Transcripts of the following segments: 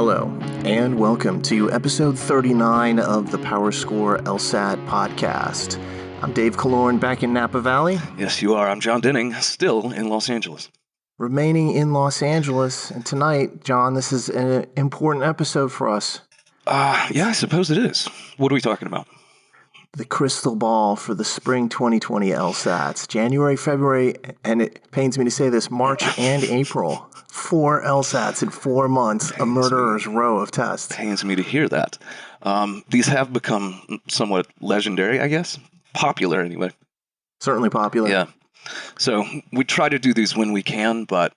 Hello, and welcome to episode 39 of the PowerScore LSAT podcast. I'm Dave Killoran back in Napa Valley. Yes, you are. I'm Jon Denning, still in Los Angeles. Remaining in Los Angeles. And tonight, Jon, this is an important episode for us. Yeah, I suppose it is. What are we talking about? The crystal ball for the spring 2020 LSATs. January, February, and it pains me to say this, March and April. 4 LSATs in 4 months, a murderer's row of tests. Pains me to hear that. These have become somewhat legendary, I guess. Popular, anyway. Certainly popular. Yeah. So we try to do these when we can, but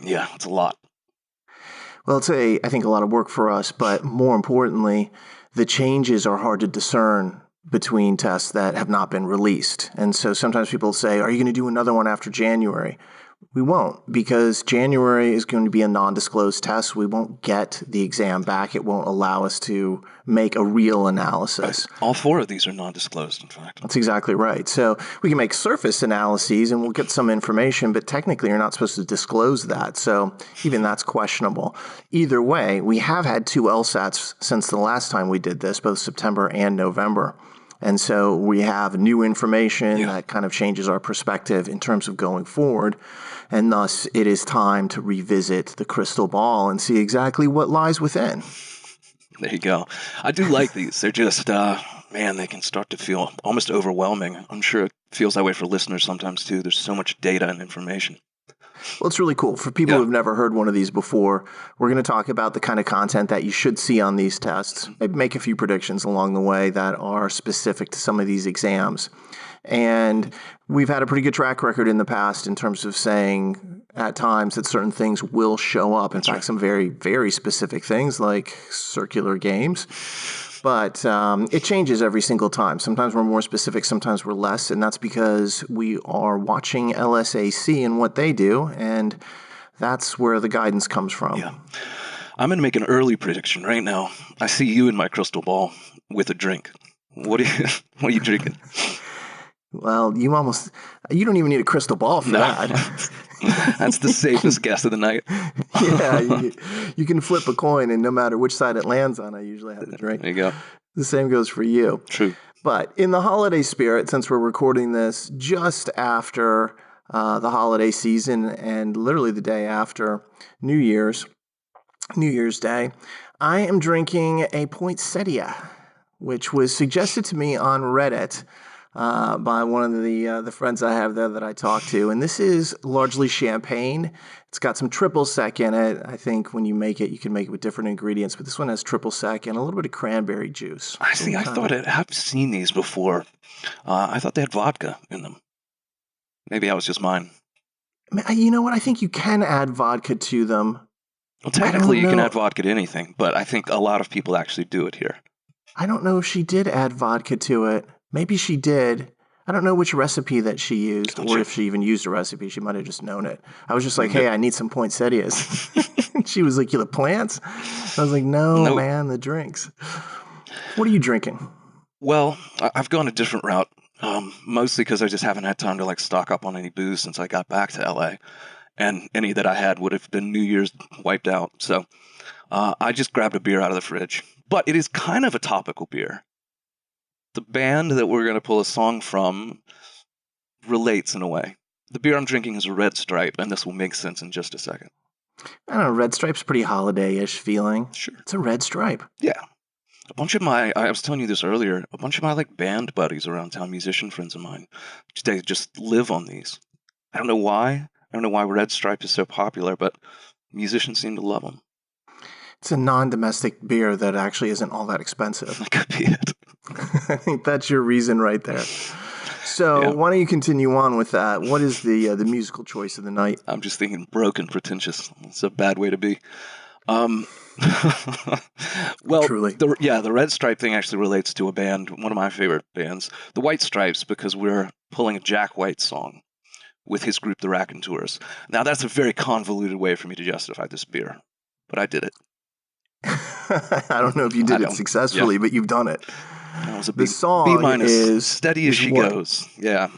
yeah, it's a lot. Well, it's I think a lot of work for us, but more importantly, the changes are hard to discern between tests that have not been released. And so sometimes people say, are you going to do another one after January? We won't, because January is going to be a nondisclosed test. We won't get the exam back. It won't allow us to make a real analysis. All 4 of these are nondisclosed, in fact. That's exactly right. So we can make surface analyses and we'll get some information, but technically you're not supposed to disclose that. So even that's questionable. Either way, we have had 2 LSATs since the last time we did this, both September and November. And so we have new information that kind of changes our perspective in terms of going forward. And thus, it is time to revisit the crystal ball and see exactly what lies within. There you go. I do like these. They're just, man, they can start to feel almost overwhelming. I'm sure it feels that way for listeners sometimes, too. There's so much data and information. Well, it's really cool. For people who've never heard one of these before, we're going to talk about the kind of content that you should see on these tests, maybe make a few predictions along the way that are specific to some of these exams. And we've had a pretty good track record in the past in terms of saying at times that certain things will show up. In fact, some very, very specific things like circular games. But it changes every single time. Sometimes we're more specific, sometimes we're less. And that's because we are watching LSAC and what they do. And that's where the guidance comes from. Yeah. I'm going to make an early prediction right now. I see you in my crystal ball with a drink. What are you drinking? Well, you don't even need a crystal ball for that. That's the safest guess of the night. Yeah, you can flip a coin, and no matter which side it lands on, I usually have a drink. There you go. The same goes for you. True. But in the holiday spirit, since we're recording this just after the holiday season and literally the day after New Year's Day, I am drinking a poinsettia, which was suggested to me on Reddit by one of the friends I have there that I talk to. And this is largely champagne. It's got some triple sec in it. I think when you make it, you can make it with different ingredients, but this one has triple sec and a little bit of cranberry juice. I see. I've seen these before. I thought they had vodka in them. Maybe that was just mine. You know what? I think you can add vodka to them. Well, technically, you can add vodka to anything, but I think a lot of people actually do it here. I don't know if she did add vodka to it. Maybe she did. I don't know which recipe that she used or if she even used a recipe. She might have just known it. I was just like, hey, I need some poinsettias. She was like, you the plants? I was like, no, man, the drinks. What are you drinking? Well, I've gone a different route, mostly because I just haven't had time to stock up on any booze since I got back to LA. And any that I had would have been New Year's wiped out. So I just grabbed a beer out of the fridge. But it is kind of a topical beer. The band that we're going to pull a song from relates in a way. The beer I'm drinking is a Red Stripe, and this will make sense in just a second. I don't know, Red Stripe's pretty holiday-ish feeling. Sure. It's a Red Stripe. Yeah. I was telling you this earlier, a bunch of my band buddies around town, musician friends of mine, they just live on these. I don't know why. I don't know why Red Stripe is so popular, but musicians seem to love them. It's a non-domestic beer that actually isn't all that expensive. That could be it. I think that's your reason right there. So why don't you continue on with that? What is the musical choice of the night? I'm just thinking broken, pretentious. It's a bad way to be. Well, truly. The Red Stripe thing actually relates to a band, one of my favorite bands, the White Stripes, because we're pulling a Jack White song with his group, the Raconteurs. Now, that's a very convoluted way for me to justify this beer, but I did it. I don't know if you did it successfully, but you've done it. That was a the song is Steady As She Goes. Yeah.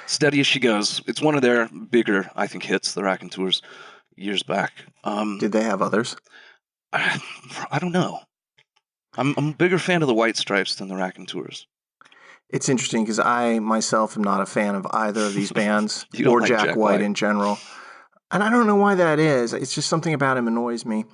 Steady As She Goes. It's one of their bigger, I think, hits, the Raconteurs. years back. Did they have others? I don't know. I'm a bigger fan of the White Stripes than the Raconteurs. It's interesting because I myself am not a fan of either of these bands You don't or like Jack White in general. And I don't know why that is. It's just something about him annoys me.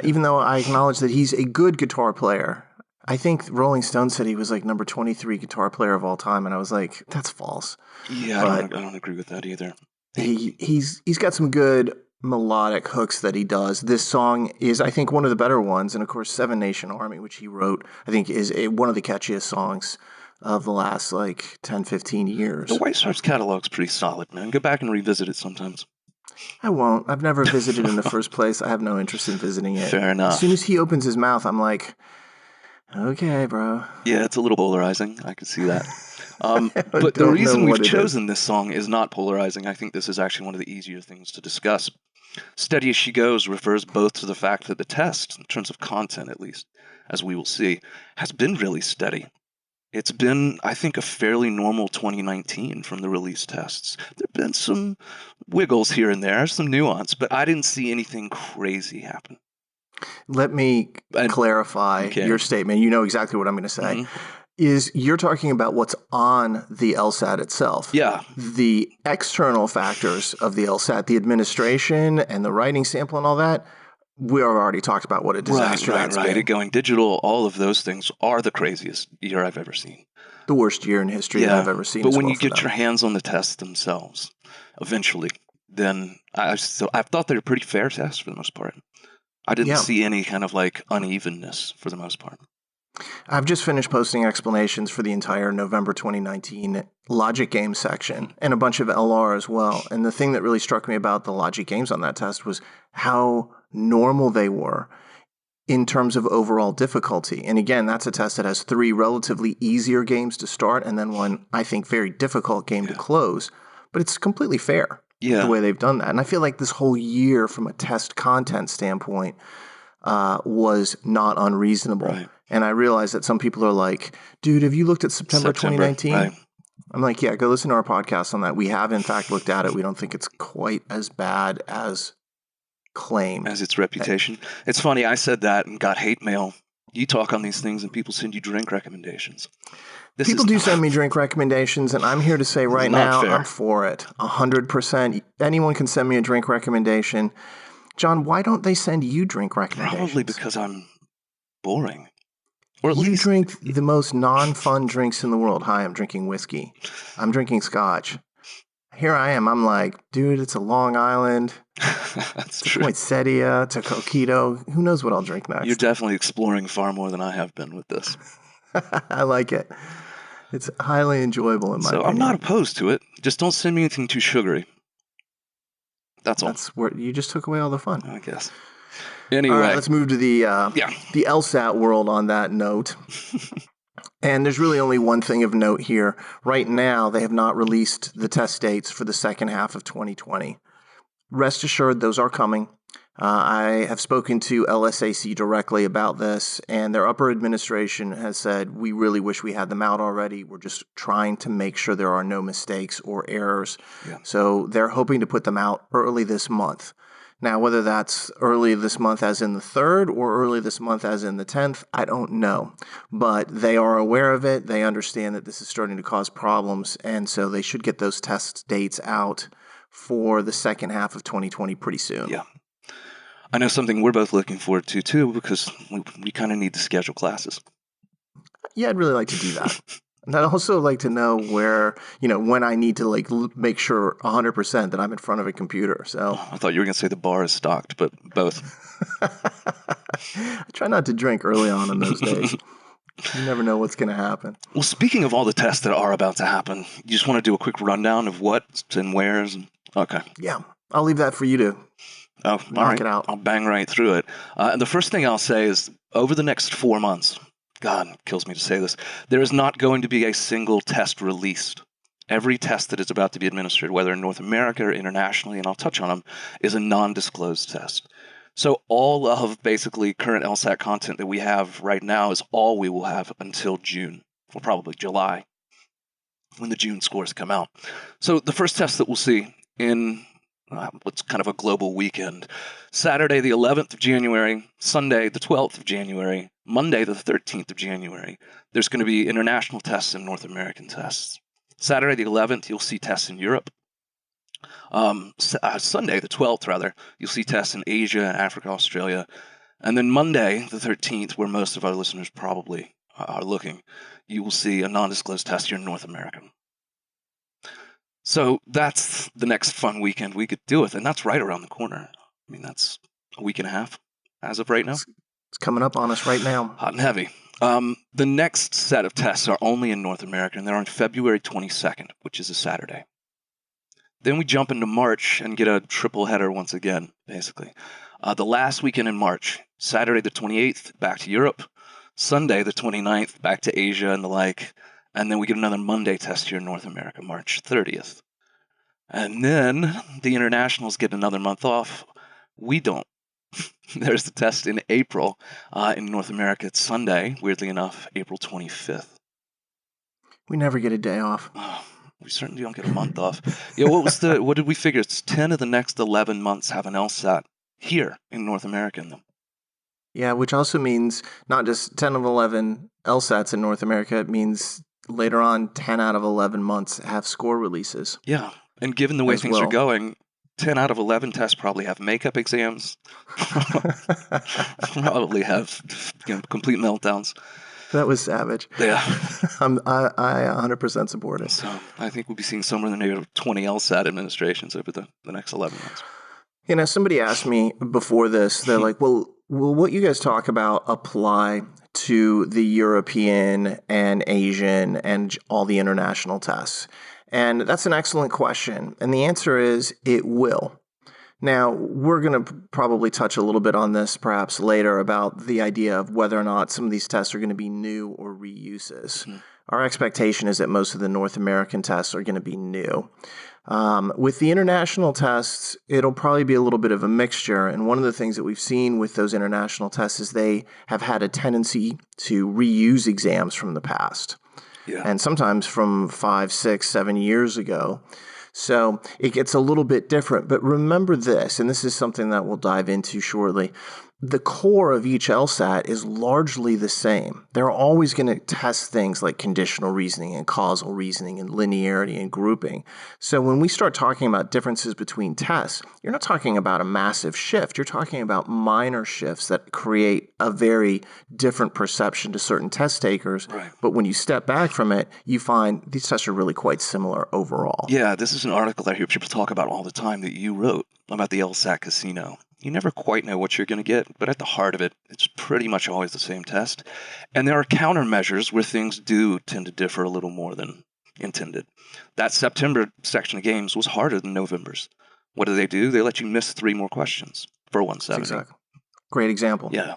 Even though I acknowledge that he's a good guitar player. I think Rolling Stone said he was like number 23 guitar player of all time, and I was like, that's false. Yeah, I don't agree with that either. He's got some good melodic hooks that he does. This song is, I think, one of the better ones, and of course, Seven Nation Army, which he wrote, I think is one of the catchiest songs of the last like 10, 15 years. The White Stripes catalog's pretty solid, man. Go back and revisit it sometimes. I won't. I've never visited in the first place. I have no interest in visiting it. Fair enough. As soon as he opens his mouth, I'm like, okay, bro. Yeah, it's a little polarizing. I can see that. But the reason we've chosen this song is not polarizing. I think this is actually one of the easier things to discuss. Steady as She Goes refers both to the fact that the test, in terms of content at least, as we will see, has been really steady. It's been, I think, a fairly normal 2019 from the release tests. There have been some wiggles here and there, some nuance, but I didn't see anything crazy happen. Let me clarify your statement. You know exactly what I'm going to say. Mm-hmm. Is you're talking about what's on the LSAT itself. Yeah. The external factors of the LSAT, the administration and the writing sample and all that, we already talked about what a disaster that's been. It going digital, all of those things are the craziest year I've ever seen. The worst year in history that I've ever seen. But when you get your hands on the tests themselves, eventually, then I thought they were pretty fair tests for the most part. I didn't see any kind of like unevenness for the most part. I've just finished posting explanations for the entire November 2019 logic game section and a bunch of LR as well. And the thing that really struck me about the logic games on that test was how normal they were in terms of overall difficulty. And again, that's a test that has 3 relatively easier games to start and then one, I think, very difficult game to close. But it's completely fair the way they've done that. And I feel like this whole year from a test content standpoint was not unreasonable. Right. And I realize that some people are like, dude, have you looked at September 2019? Right. I'm like, yeah, go listen to our podcast on that. We have, in fact, looked at it. We don't think it's quite as bad as claimed. As its reputation. It's funny, I said that and got hate mail. You talk on these things and people send you drink recommendations. People do send me drink recommendations, and I'm here to say right now, I'm for it. 100%. Anyone can send me a drink recommendation. Jon, why don't they send you drink recommendations? Probably because I'm boring. Or at you least drink the most non-fun drinks in the world. Hi, I'm drinking whiskey. I'm drinking scotch. Here I am. I'm like, dude, it's a Long Island. That's it's true. A poinsettia. It's a coquito. Who knows what I'll drink next? You're definitely exploring far more than I have been with this. I like it. It's highly enjoyable in my opinion. I'm not opposed to it. Just don't send me anything too sugary. That's all. That's where you just took away all the fun. I guess. Anyway. All right, let's move to the LSAT world on that note. And there's really only one thing of note here. Right now, they have not released the test dates for the second half of 2020. Rest assured, those are coming. I have spoken to LSAC directly about this, and their upper administration has said, we really wish we had them out already. We're just trying to make sure there are no mistakes or errors. Yeah. So they're hoping to put them out early this month. Now, whether that's early this month as in the 3rd or early this month as in the 10th, I don't know. But they are aware of it. They understand that this is starting to cause problems, and so they should get those test dates out for the second half of 2020 pretty soon. Yeah. I know something we're both looking forward to, too, because we kind of need to schedule classes. Yeah, I'd really like to do that. And I'd also like to know where, when I need to make sure 100% that I'm in front of a computer. So I thought you were going to say the bar is stocked, but both. I try not to drink early on in those days. You never know what's going to happen. Well, speaking of all the tests that are about to happen, you just want to do a quick rundown of what's and where's? Okay. Yeah, I'll leave that for you to knock it out. I'll bang right through it. The first thing I'll say is over the next 4 months, God, it kills me to say this, there is not going to be a single test released. Every test that is about to be administered, whether in North America or internationally, and I'll touch on them, is a non-disclosed test. So all of basically current LSAT content that we have right now is all we will have until June, or probably July, when the June scores come out. So the first test that we'll see in what's kind of a global weekend. Saturday, the 11th of January, Sunday, the 12th of January, Monday, the 13th of January, there's going to be international tests and North American tests. Saturday, the 11th, you'll see tests in Europe. Sunday, the 12th, rather, you'll see tests in Asia, Africa, Australia. And then Monday, the 13th, where most of our listeners probably are looking, you will see a non-disclosed test here in North America. So that's the next fun weekend we could do with, and that's right around the corner. I mean, that's a week and a half as of right now. It's coming up on us right now. Hot and heavy. The next set of tests are only in North America, and they're on February 22nd, which is a Saturday. Then we jump into March and get a triple header once again, basically. The last weekend in March, Saturday the 28th, back to Europe. Sunday the 29th, back to Asia and the like. And then we get another Monday test here in North America, March 30th. And then the internationals get another month off. We don't. There's the test in April. In North America, it's Sunday, weirdly enough, April 25th. We never get a day off. Oh, we certainly don't get a month off. Yeah, what did we figure? It's 10 of the next 11 months have an LSAT here in North America in them. Yeah, which also means not just 10 of 11 LSATs in North America. It means later on, 10 out of 11 months have score releases. Yeah, and given the way things are going, 10 out of 11 tests probably have makeup exams, probably have complete meltdowns. That was savage. Yeah. I 100% support it. So I think we'll be seeing somewhere in the neighborhood of 20 LSAT administrations over the next 11 months. You know, somebody asked me before this, they're like, well, will what you guys talk about apply to the European and Asian and all the international tests? And that's an excellent question. And the answer is it will. Now, we're going to probably touch a little bit on this perhaps later about the idea of whether or not some of these tests are going to be new or reuses. Mm-hmm. Our expectation is that most of the North American tests are going to be new. With the international tests, it'll probably be a little bit of a mixture. And one of the things that we've seen with those international tests is they have had a tendency to reuse exams from the past. Yeah. And sometimes from 5, 6, 7 years ago. So it gets a little bit different. But remember this, and this is something that we'll dive into shortly. The core of each LSAT is largely the same. They're always going to test things like conditional reasoning and causal reasoning and linearity and grouping. So when we start talking about differences between tests, you're not talking about a massive shift. You're talking about minor shifts that create a very different perception to certain test takers. Right. But when you step back from it, you find these tests are really quite similar overall. Yeah, this is an article that I hear people talk about all the time that you wrote about the LSAC casino. You never quite know what you're going to get, but at the heart of it, it's pretty much always the same test. And there are countermeasures where things do tend to differ a little more than intended. That September section of games was harder than November's. What do? They let you miss 3 more questions for 170. Exactly. Great example. Yeah.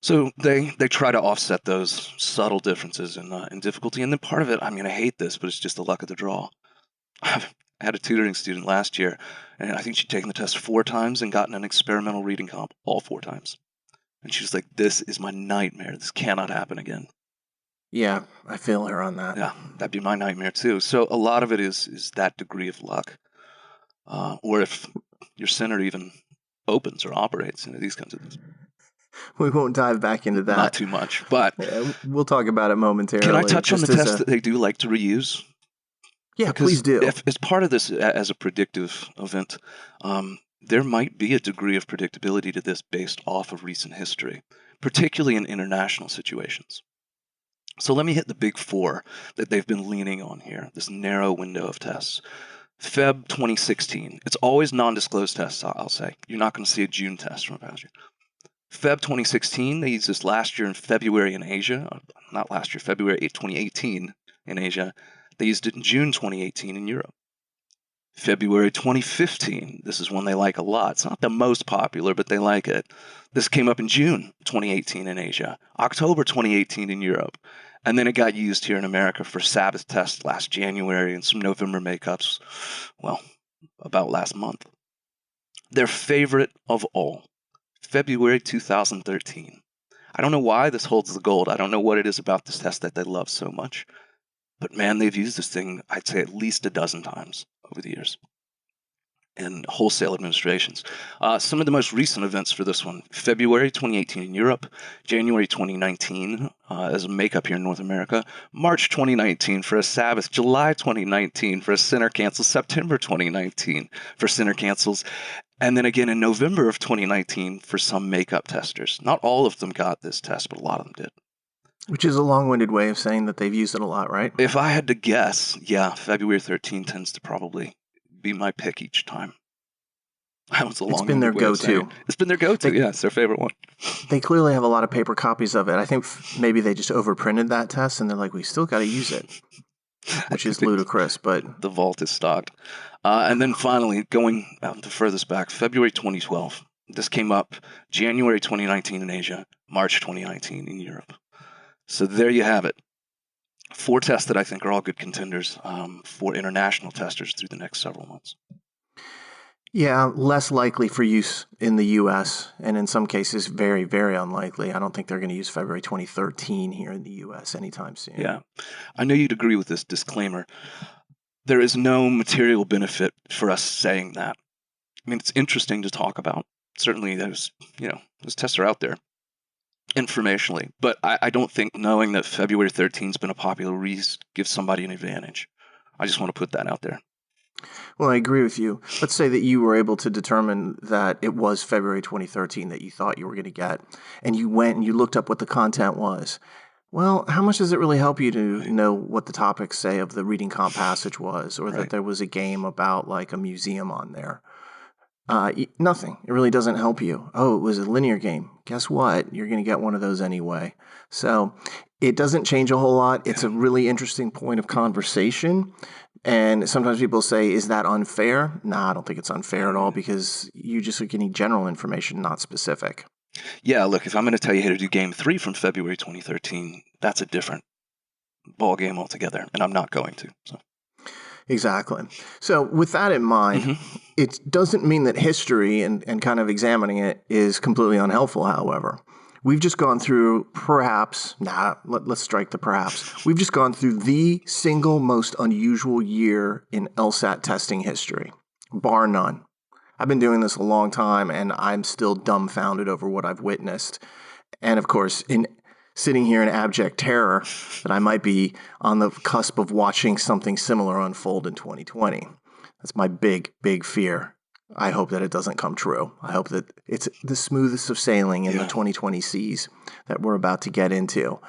So they try to offset those subtle differences in difficulty. And then part of it, I mean, I hate this, but it's just the luck of the draw. I had a tutoring student last year, and I think she'd taken the test 4 times and gotten an experimental reading comp all 4 times. And she was like, this is my nightmare. This cannot happen again. Yeah, I feel her on that. Yeah, that'd be my nightmare too. So a lot of it is that degree of luck. Or if your center even opens or operates, these kinds of things. We won't dive back into that. Not too much, but we'll talk about it momentarily. Can I touch on the tests that they do like to reuse? Yeah, because please do. If, as part of this, as a predictive event, there might be a degree of predictability to this based off of recent history, particularly in international situations. So let me hit the big 4 that they've been leaning on here, this narrow window of tests. Feb 2016. It's always non-disclosed tests, I'll say. You're not going to see a June test from a past year. Feb 2016, they used this last year in February in Asia. Not last year, February 2018 in Asia. They used it in June 2018 in Europe. February 2015, this is one they like a lot. It's not the most popular, but they like it. This came up in June 2018 in Asia, October 2018 in Europe, and then it got used here in America for Sabbath tests last January and some November makeups, well, about last month. Their favorite of all, February 2013. I don't know why this holds the gold. I don't know what it is about this test that they love so much. But man, they've used this thing, I'd say at least a dozen times over the years. and wholesale administrations. Some of the most recent events for this one: February 2018 in Europe, January 2019 as a makeup here in North America, March 2019 for a Sabbath, July 2019 for a center cancel, September 2019 for center cancels, and then again in November of 2019 for some makeup testers. Not all of them got this test, but a lot of them did. Which is a long-winded way of saying that they've used it a lot, right? If I had to guess, yeah, February 13 tends to probably be my pick each time. It's been their go-to. It's been their go-to, yeah. It's their favorite one. They clearly have a lot of paper copies of it. I think maybe they just overprinted that test, and they're like, we still got to use it, which is ludicrous, but... The vault is stocked. And then finally, going out the furthest back, February 2012. This came up January 2019 in Asia, March 2019 in Europe. So there you have it. 4 tests that I think are all good contenders for international testers through the next several months. Yeah, less likely for use in the U.S., and in some cases, very, very unlikely. I don't think they're going to use February 2013 here in the U.S. anytime soon. Yeah. I know you'd agree with this disclaimer. There is no material benefit for us saying that. I mean, it's interesting to talk about. Certainly, those tests are out there informationally, but I don't think knowing that February 13 has been a popular release gives somebody an advantage. I just want to put that out there. Well, I agree with you. Let's say that you were able to determine that it was February 2013 that you thought you were going to get, and you went and you looked up what the content was. Well, how much does it really help you to know what the topics, say, of the reading comp passage was, or that there was a game about like a museum on there? Nothing. It really doesn't help you. Oh, it was a linear game. Guess what? You're going to get one of those anyway. So it doesn't change a whole lot. It's a really interesting point of conversation. And sometimes people say, is that unfair? Nah, I don't think it's unfair at all, because you just are getting general information, not specific. Yeah, look, if I'm going to tell you how to do game 3 from February 2013, that's a different ball game altogether, and I'm not going to. So. Exactly. So with that in mind, it doesn't mean that history and kind of examining it is completely unhelpful, however. We've just gone through let's strike the perhaps. We've just gone through the single most unusual year in LSAT testing history, bar none. I've been doing this a long time, and I'm still dumbfounded over what I've witnessed. And of course, sitting here in abject terror that I might be on the cusp of watching something similar unfold in 2020. That's my big, big fear. I hope that it doesn't come true. I hope that it's the smoothest of sailing in the 2020 seas that we're about to get into.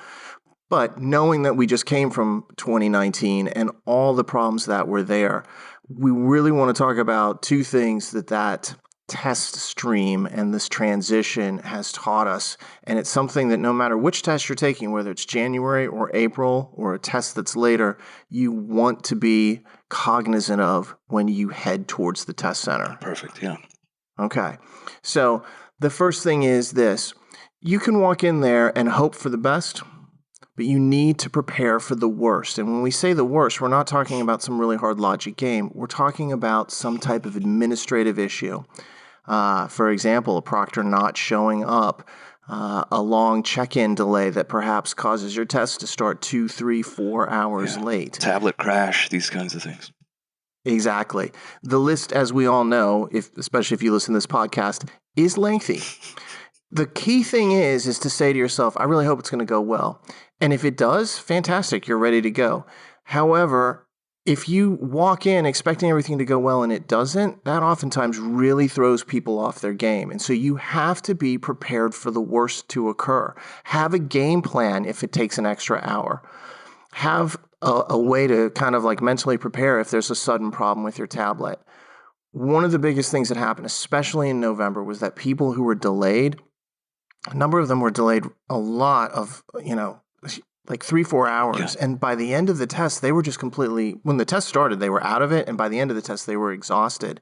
But knowing that we just came from 2019 and all the problems that were there, we really want to talk about 2 things that test stream and this transition has taught us. And it's something that no matter which test you're taking, whether it's January or April or a test that's later, you want to be cognizant of when you head towards the test center. Perfect, yeah. Okay. So the first thing is this. You can walk in there and hope for the best, but you need to prepare for the worst. And when we say the worst, we're not talking about some really hard logic game. We're talking about some type of administrative issue. For example, a proctor not showing up, a long check-in delay that perhaps causes your test to start 2, 3, 4 hours late. Tablet crash, these kinds of things. Exactly. The list, as we all know, especially if you listen to this podcast, is lengthy. The key thing is to say to yourself, I really hope it's going to go well. And if it does, fantastic, you're ready to go. However, if you walk in expecting everything to go well and it doesn't, that oftentimes really throws people off their game. And so you have to be prepared for the worst to occur. Have a game plan if it takes an extra hour. Have a way to kind of like mentally prepare if there's a sudden problem with your tablet. One of the biggest things that happened, especially in November, was that people who were delayed, a number of them were delayed a lot of, like 3-4 hours. Yeah. And by the end of the test, they were just when the test started, they were out of it. And by the end of the test, they were exhausted.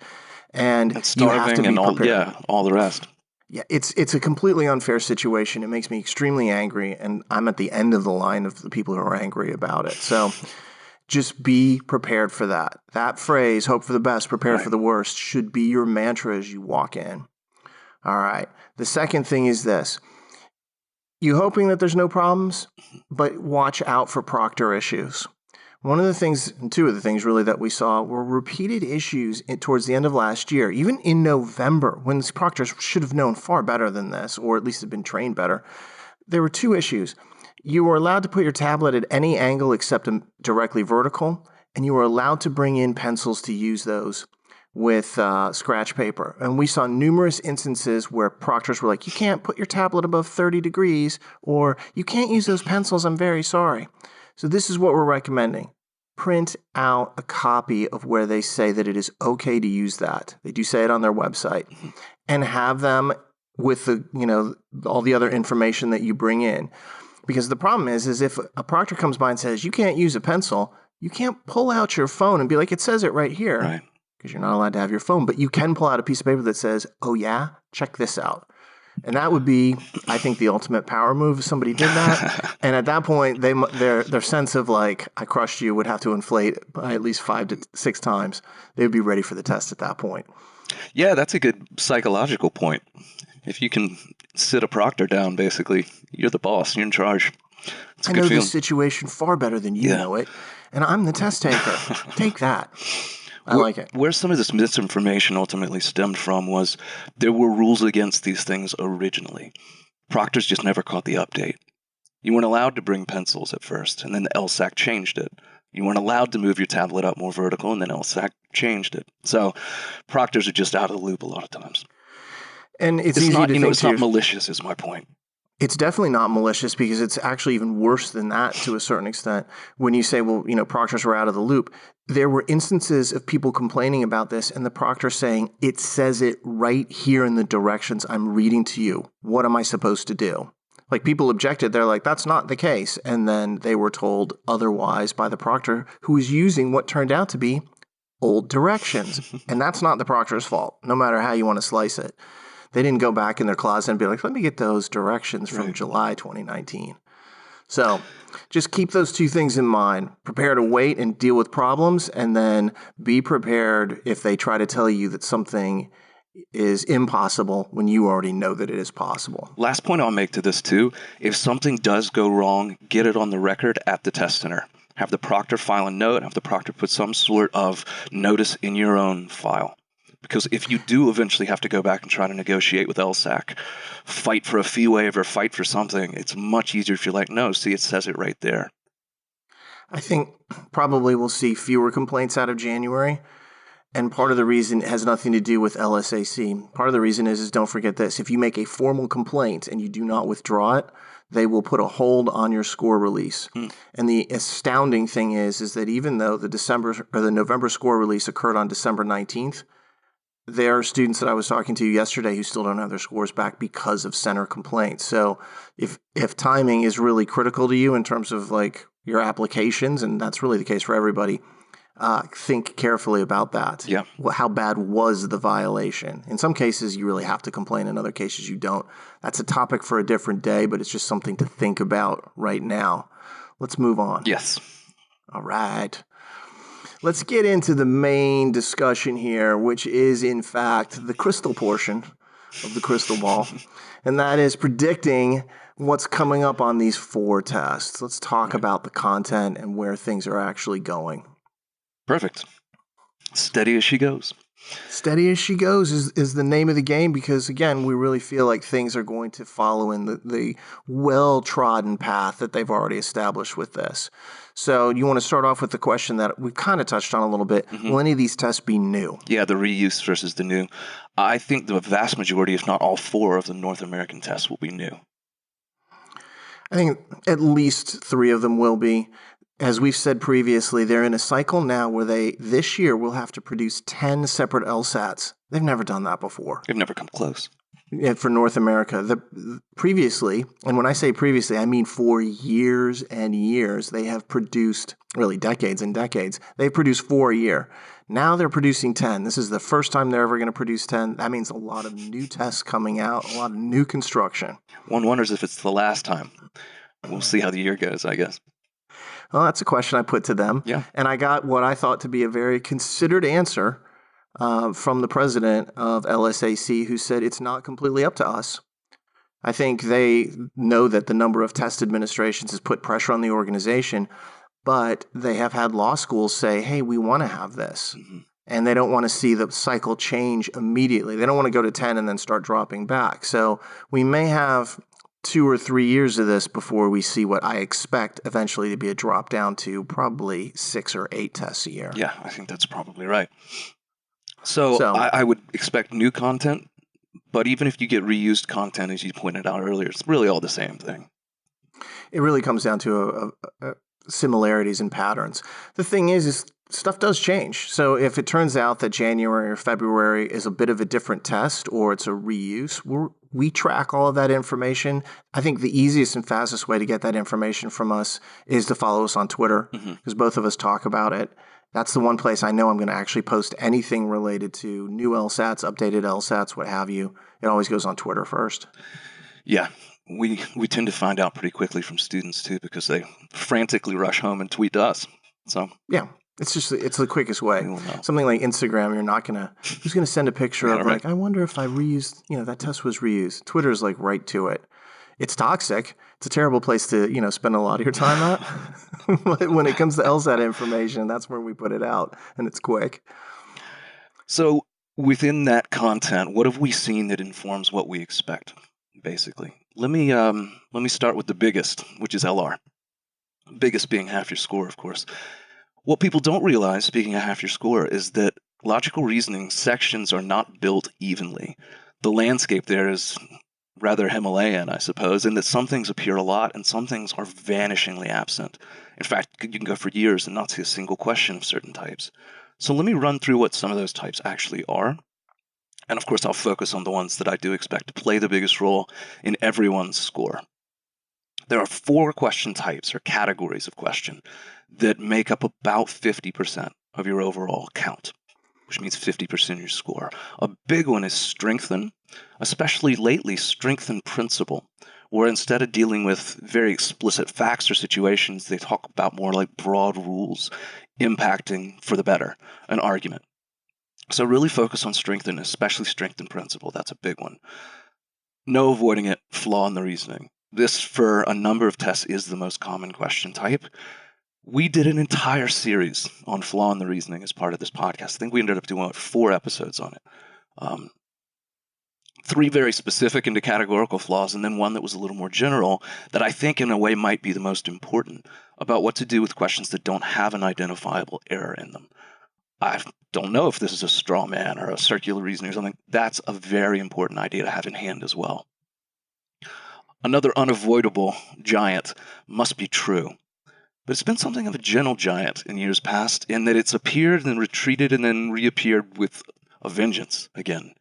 And you have to be prepared. All the rest. Yeah, it's a completely unfair situation. It makes me extremely angry. And I'm at the end of the line of the people who are angry about it. So just be prepared for that. That phrase, hope for the best, prepare for the worst, should be your mantra as you walk in. All right. The second thing is this. You hoping that there's no problems, but watch out for proctor issues. One of the things, and two of the things really that we saw were repeated issues towards the end of last year, even in November, when proctors should have known far better than this, or at least have been trained better. There were two issues. You were allowed to put your tablet at any angle except directly vertical, and you were allowed to bring in pencils to use those with scratch paper. And we saw numerous instances where proctors were like, you can't put your tablet above 30 degrees, or you can't use those pencils, I'm very sorry. So this is what we're recommending. Print out a copy of where they say that it is okay to use that. They do say it on their website. And have them with all the other information that you bring in. Because the problem is if a proctor comes by and says, you can't use a pencil, you can't pull out your phone and be like, it says it right here. Right. Because you're not allowed to have your phone. But you can pull out a piece of paper that says, oh yeah, check this out. And that would be, I think, the ultimate power move if somebody did that. And at that point, their sense of like, I crushed you would have to inflate by at least 5 to 6 times. They would be ready for the test at that point. Yeah, that's a good psychological point. If you can sit a proctor down, basically, you're the boss. You're in charge. It's a I good know feeling. this situation far better than you know it, and I'm the test taker. Take that. I like it. Where some of this misinformation ultimately stemmed from was there were rules against these things originally. Proctors just never caught the update. You weren't allowed to bring pencils at first, and then the LSAC changed it. You weren't allowed to move your tablet up more vertical, and then LSAC changed it. So proctors are just out of the loop a lot of times. And it's easy not, to think it's not malicious, is my point. It's definitely not malicious because it's actually even worse than that to a certain extent. When you say, well, proctors were out of the loop, there were instances of people complaining about this and the proctor saying, it says it right here in the directions I'm reading to you. What am I supposed to do? Like people objected. They're like, that's not the case. And then they were told otherwise by the proctor who was using what turned out to be old directions. And that's not the proctor's fault, no matter how you want to slice it. They didn't go back in their closet and be like, let me get those directions from July 2019. So just keep those two things in mind. Prepare to wait and deal with problems, and then be prepared if they try to tell you that something is impossible when you already know that it is possible. Last point I'll make to this too, if something does go wrong, get it on the record at the test center. Have the proctor file a note, have the proctor put some sort of notice in your own file. Because if you do eventually have to go back and try to negotiate with LSAC, fight for a fee waiver, fight for something, it's much easier if you're like, no, see, it says it right there. I think probably we'll see fewer complaints out of January. And part of the reason has nothing to do with LSAC. Part of the reason is don't forget this. If you make a formal complaint and you do not withdraw it, they will put a hold on your score release. And the astounding thing is that even though the November score release occurred on December 19th, there are students that I was talking to yesterday who still don't have their scores back because of center complaints. So if timing is really critical to you in terms of like your applications, and that's really the case for everybody, think carefully about that. Yeah. How bad was the violation? In some cases, you really have to complain. In other cases, you don't. That's a topic for a different day, but it's just something to think about right now. Let's move on. Yes. All right. Let's get into the main discussion here, which is, in fact, the crystal portion of the crystal ball, and that is predicting what's coming up on these 4 tests. Let's talk about the content and where things are actually going. Perfect. Steady as she goes. Steady as she goes is the name of the game because, again, we really feel like things are going to follow in the well-trodden path that they've already established with this. So you want to start off with the question that we've kind of touched on a little bit. Will any of these tests be new? Yeah, the reuse versus the new. I think the vast majority, if not all 4 of the North American tests will be new. I think at least 3 of them will be. As we've said previously, they're in a cycle now where this year will have to produce 10 separate LSATs. They've never done that before. They've never come close. For North America. Previously, and when I say previously, I mean for years and years, they have produced, really decades and decades, they've produced 4 a year. Now they're producing 10. This is the first time they're ever going to produce 10. That means a lot of new tests coming out, a lot of new construction. One wonders if it's the last time. We'll see how the year goes, I guess. Well, that's a question I put to them. Yeah. And I got what I thought to be a very considered answer from the president of LSAC, who said it's not completely up to us. I think they know that the number of test administrations has put pressure on the organization, but they have had law schools say, hey, we want to have this. Mm-hmm. And they don't want to see the cycle change immediately. They don't want to go to 10 and then start dropping back. So we may have 2 or 3 years of this before we see what I expect eventually to be a drop down to probably 6 or 8 tests a year. Yeah, I think that's probably right. So I would expect new content, but even if you get reused content, as you pointed out earlier, it's really all the same thing. It really comes down to similarities and patterns. The thing is stuff does change. So if it turns out that January or February is a bit of a different test or it's a reuse, we track all of that information. I think the easiest and fastest way to get that information from us is to follow us on Twitter, because both of us talk about it. That's the one place I know I'm going to actually post anything related to new LSATs, updated LSATs, what have you. It always goes on Twitter first. Yeah. We tend to find out pretty quickly from students too, because they frantically rush home and tweet to us. So yeah, it's the quickest way. Something like Instagram, you're not gonna. Who's gonna send a picture of like, I wonder if I reused, that test was reused. Twitter's like right to it. It's toxic. It's a terrible place to spend a lot of your time at. But when it comes to LSAT information, that's where we put it out, and it's quick. So within that content, what have we seen that informs what we expect? Basically, let me start with the biggest, which is LR. Biggest being half your score, of course. What people don't realize, speaking of half your score, is that logical reasoning sections are not built evenly. The landscape there is rather Himalayan, I suppose, in that some things appear a lot and some things are vanishingly absent. In fact, you can go for years and not see a single question of certain types. So let me run through what some of those types actually are. And of course, I'll focus on the ones that I do expect to play the biggest role in everyone's score. There are 4 question types or categories of question that make up about 50% of your overall count, which means 50% of your score. A big one is strengthen, especially lately strengthen principle, where instead of dealing with very explicit facts or situations, they talk about more like broad rules impacting for the better an argument. So really focus on strengthen, especially strengthen principle. That's a big one. No avoiding it, flaw in the reasoning. This, for a number of tests, is the most common question type. We did an entire series on flaw in the reasoning as part of this podcast. I think we ended up doing 4 episodes on it. 3 very specific into categorical flaws, and then one that was a little more general that I think in a way might be the most important about what to do with questions that don't have an identifiable error in them. I don't know if this is a straw man or a circular reasoning or something. That's a very important idea to have in hand as well. Another unavoidable giant must be true. But it's been something of a gentle giant in years past in that it's appeared and then retreated and then reappeared with a vengeance again.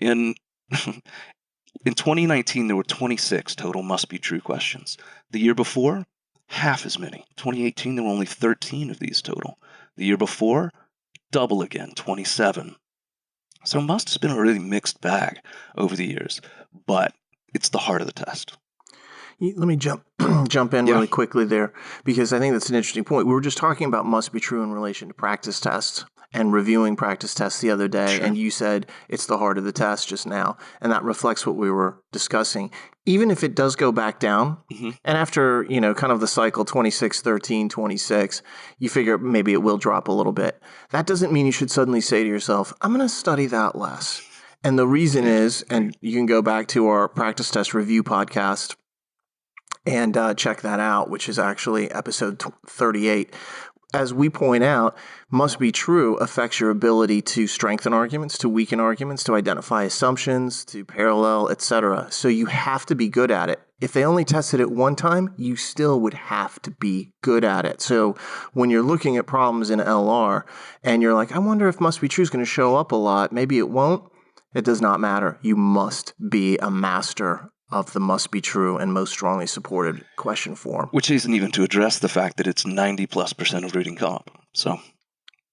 In 2019, there were 26 total must be true questions. The year before, half as many. 2018, there were only 13 of these total. The year before, double again, 27. So must has been a really mixed bag over the years, but it's the heart of the test. Let me jump in really quickly there, because I think that's an interesting point. We were just talking about must be true in relation to practice tests and reviewing practice tests the other day, and you said it's the heart of the test just now, and that reflects what we were discussing. Even if it does go back down, and after, kind of the cycle 26, 13, 26, you figure maybe it will drop a little bit. That doesn't mean you should suddenly say to yourself, I'm going to study that less. And the reason is, and you can go back to our practice test review podcast and check that out, which is actually episode 38. As we point out, must be true affects your ability to strengthen arguments, to weaken arguments, to identify assumptions, to parallel, etc. So you have to be good at it. If they only tested it one time, you still would have to be good at it. So when you're looking at problems in LR and you're like, I wonder if must be true is going to show up a lot, maybe it won't. It does not matter. You must be a master of the must be true and most strongly supported question form. Which isn't even to address the fact that it's 90+% of reading comp. So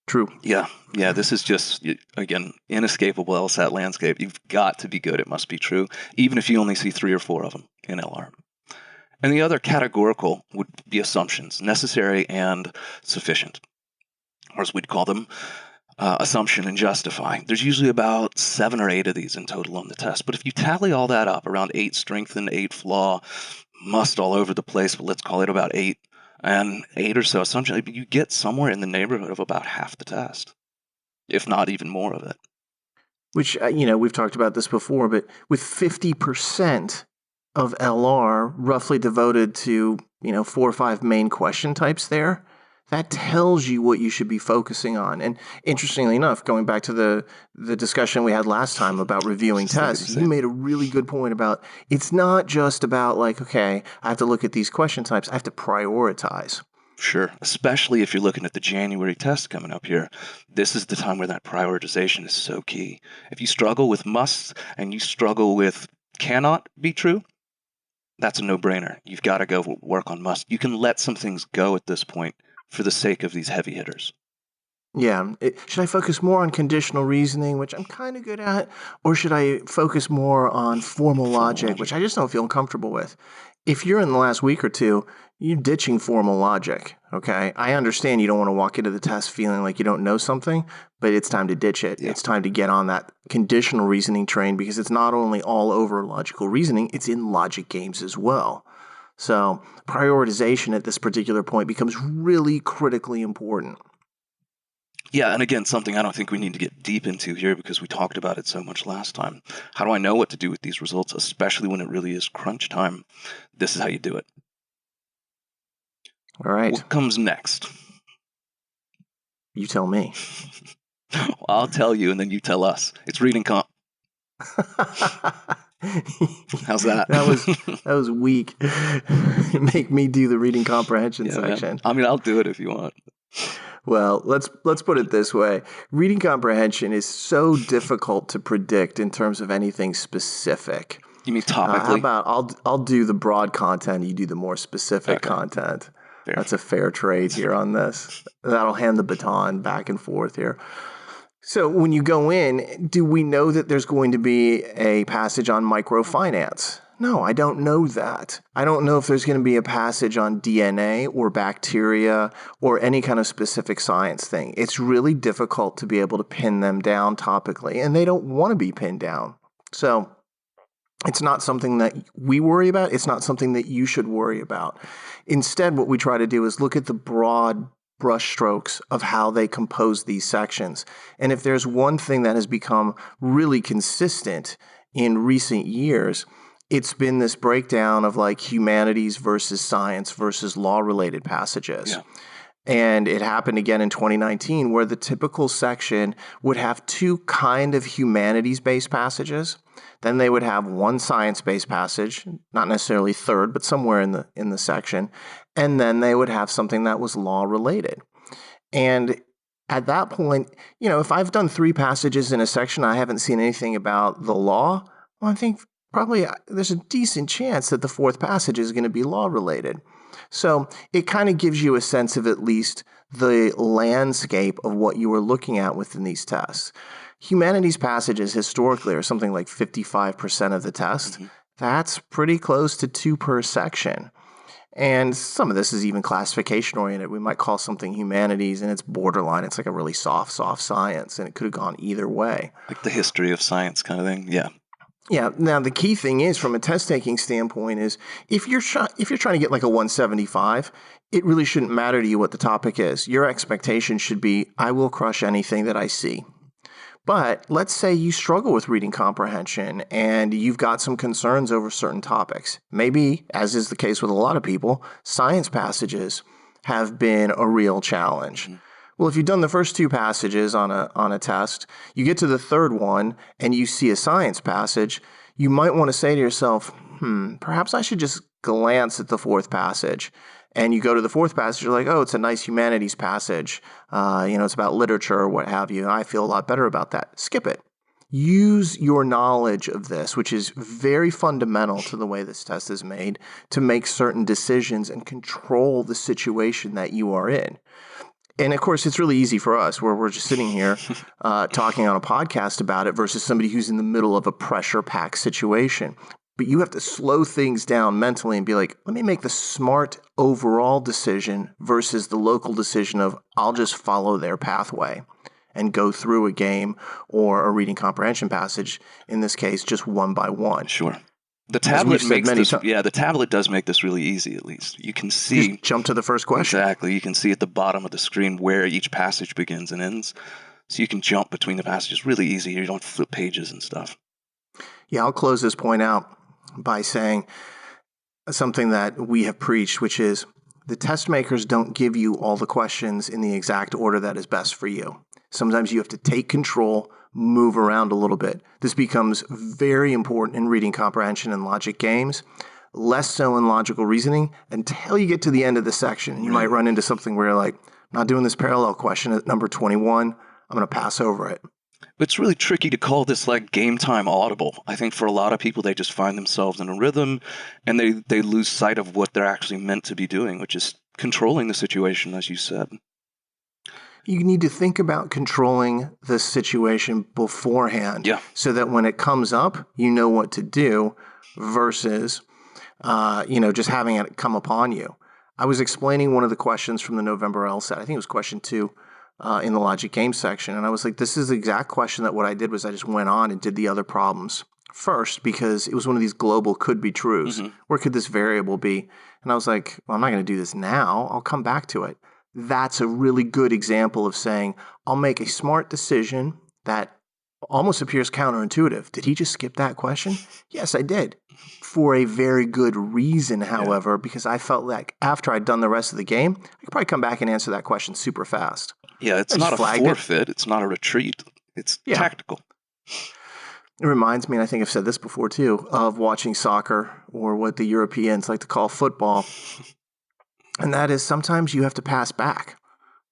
true. Yeah, this is just, again, inescapable LSAT landscape. You've got to be good. It must be true, even if you only see 3 or 4 of them in LR. And the other categorical would be assumptions, necessary and sufficient, or as we'd call them, assumption and justify. There's usually about 7 or 8 of these in total on the test. But if you tally all that up, around 8 strengthen, 8 flaw, must all over the place, but let's call it about 8 and 8 or so assumptions. You get somewhere in the neighborhood of about half the test, if not even more of it. Which, we've talked about this before, but with 50% of LR roughly devoted to, 4 or 5 main question types there, that tells you what you should be focusing on. And interestingly enough, going back to the discussion we had last time about reviewing tests, you made a really good point about it's not just about like, okay, I have to look at these question types. I have to prioritize. Sure, especially if you're looking at the January test coming up here. This is the time where that prioritization is so key. If you struggle with must and you struggle with cannot be true, that's a no-brainer. You've got to go work on must. You can let some things go at this point for the sake of these heavy hitters. Yeah. Should I focus more on conditional reasoning, which I'm kind of good at, or should I focus more on formal logic, which I just don't feel comfortable with? If you're in the last week or two, you're ditching formal logic, okay? I understand you don't want to walk into the test feeling like you don't know something, but it's time to ditch it. Yeah. It's time to get on that conditional reasoning train because it's not only all over logical reasoning, it's in logic games as well. So prioritization at this particular point becomes really critically important. Yeah, and again, something I don't think we need to get deep into here because we talked about it so much last time. How do I know what to do with these results, especially when it really is crunch time? This is how you do it. All right. What comes next? You tell me. Well, I'll tell you, and then you tell us. It's reading comp. How's that? That was weak. Make me do the reading comprehension section. Man. I mean, I'll do it if you want. Well, let's put it this way. Reading comprehension is so difficult to predict in terms of anything specific. You mean topically? How about I'll do the broad content, you do the more specific content. Fair. That's a fair trade here on this. That'll hand the baton back and forth here. So when you go in, do we know that there's going to be a passage on microfinance? No, I don't know that. I don't know if there's going to be a passage on DNA or bacteria or any kind of specific science thing. It's really difficult to be able to pin them down topically, and they don't want to be pinned down. So it's not something that we worry about. It's not something that you should worry about. Instead, what we try to do is look at the broad brushstrokes of how they compose these sections. And if there's one thing that has become really consistent in recent years, it's been this breakdown of like humanities versus science versus law-related passages. Yeah. And it happened again in 2019 where the typical section would have 2 kind of humanities-based passages. Then they would have 1 science-based passage, not necessarily third, but somewhere in the section. And then they would have something that was law-related. And at that point, if I've done 3 passages in a section, I haven't seen anything about the law, well, I think probably there's a decent chance that the 4th passage is going to be law-related. So it kind of gives you a sense of at least the landscape of what you are looking at within these tests. Humanities passages historically are something like 55% of the test. Mm-hmm. That's pretty close to 2 per section. And some of this is even classification-oriented. We might call something humanities, and it's borderline. It's like a really soft science, and it could have gone either way. Like the history of science kind of thing, yeah. Yeah. Now, the key thing is, from a test-taking standpoint, is if you're trying to get like a 175, it really shouldn't matter to you what the topic is. Your expectation should be, I will crush anything that I see. But let's say you struggle with reading comprehension and you've got some concerns over certain topics. Maybe, as is the case with a lot of people, science passages have been a real challenge. Mm-hmm. Well, if you've done the first 2 passages on a test, you get to the 3rd one and you see a science passage, you might want to say to yourself, perhaps I should just glance at the 4th passage. And you go to the 4th passage, you're like, oh, it's a nice humanities passage. It's about literature or what have you. I feel a lot better about that. Skip it. Use your knowledge of this, which is very fundamental to the way this test is made, to make certain decisions and control the situation that you are in. And of course, it's really easy for us where we're just sitting here talking on a podcast about it versus somebody who's in the middle of a pressure-packed situation. But you have to slow things down mentally and be like, let me make the smart overall decision versus the local decision of I'll just follow their pathway and go through a game or a reading comprehension passage, in this case, just one by one. Sure. The tablet makes this, the tablet does make this really easy, at least. You can see. Just jump to the first question. Exactly. You can see at the bottom of the screen where each passage begins and ends. So you can jump between the passages really easy. You don't flip pages and stuff. Yeah, I'll close this point out by saying something that we have preached, which is the test makers don't give you all the questions in the exact order that is best for you. Sometimes you have to take control, move around a little bit. This becomes very important in reading comprehension and logic games, less so in logical reasoning until you get to the end of the section. You might run into something where you're like, I'm not doing this parallel question at number 21. I'm going to pass over it. It's really tricky to call this like game time audible. I think for a lot of people, they just find themselves in a rhythm and they lose sight of what they're actually meant to be doing, which is controlling the situation, as you said. You need to think about controlling the situation beforehand so that when it comes up, you know what to do versus, just having it come upon you. I was explaining one of the questions from the November LSAT. I think it was question 2 in the logic game section. And I was like, this is the exact question that what I did was I just went on and did the other problems first because it was one of these global could be trues. Where could this variable be? And I was like, well, I'm not going to do this now. I'll come back to it. That's a really good example of saying, I'll make a smart decision that almost appears counterintuitive. Did he just skip that question? Yes, I did. For a very good reason, however, because I felt like after I'd done the rest of the game, I could probably come back and answer that question super fast. Yeah, it's not a forfeit. It's not a retreat. It's tactical. It reminds me, and I think I've said this before too, of watching soccer or what the Europeans like to call football. And that is sometimes you have to pass back.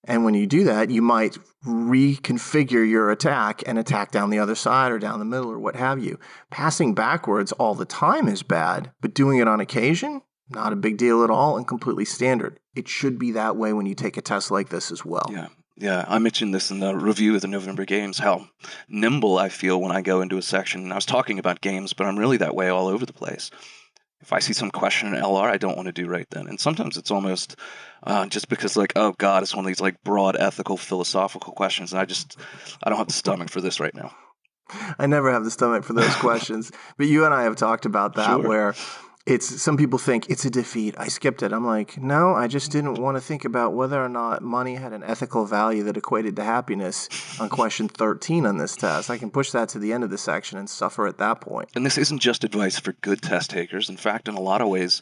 And when you do that, you might reconfigure your attack and attack down the other side or down the middle or what have you. Passing backwards all the time is bad, but doing it on occasion, not a big deal at all and completely standard. It should be that way when you take a test like this as well. Yeah, I mentioned this in the review of the November games, how nimble I feel when I go into a section. And I was talking about games, but I'm really that way all over the place. If I see some question in LR, I don't want to do right then. And sometimes it's almost just because like, oh God, it's one of these like broad ethical, philosophical questions. And I don't have the stomach for this right now. I never have the stomach for those questions. But you and I have talked about that where some people think it's a defeat. I skipped it. I'm like, no, I just didn't want to think about whether or not money had an ethical value that equated to happiness on question 13 on this test. I can push that to the end of the section and suffer at that point. And this isn't just advice for good test takers. In fact, in a lot of ways,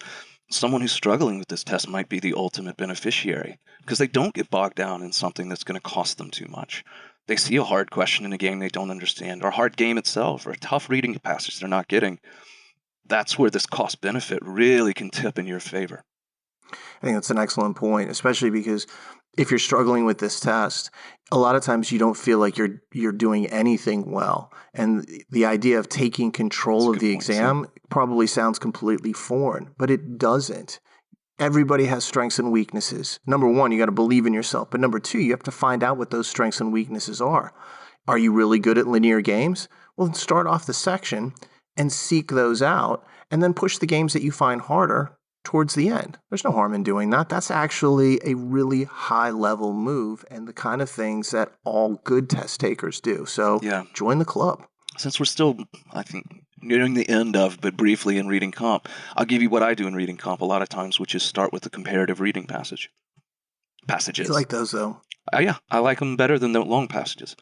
someone who's struggling with this test might be the ultimate beneficiary because they don't get bogged down in something that's going to cost them too much. They see a hard question in a game they don't understand, or a hard game itself, or a tough reading passage they're not getting. That's where this cost benefit really can tip in your favor. I think that's an excellent point, especially because if you're struggling with this test, a lot of times you don't feel like you're doing anything well. And the idea of taking control of the exam probably sounds completely foreign, but it doesn't. Everybody has strengths and weaknesses. Number one, you got to believe in yourself. But number two, you have to find out what those strengths and weaknesses are. Are you really good at linear games? Well, then start off the section and seek those out, and then push the games that you find harder towards the end. There's no harm in doing that. That's actually a really high-level move and the kind of things that all good test takers do. So join the club. Since we're still, I think, nearing the end of, but briefly in reading comp, I'll give you what I do in reading comp a lot of times, which is start with the comparative reading passages. You like those, though? Yeah, I like them better than the long passages.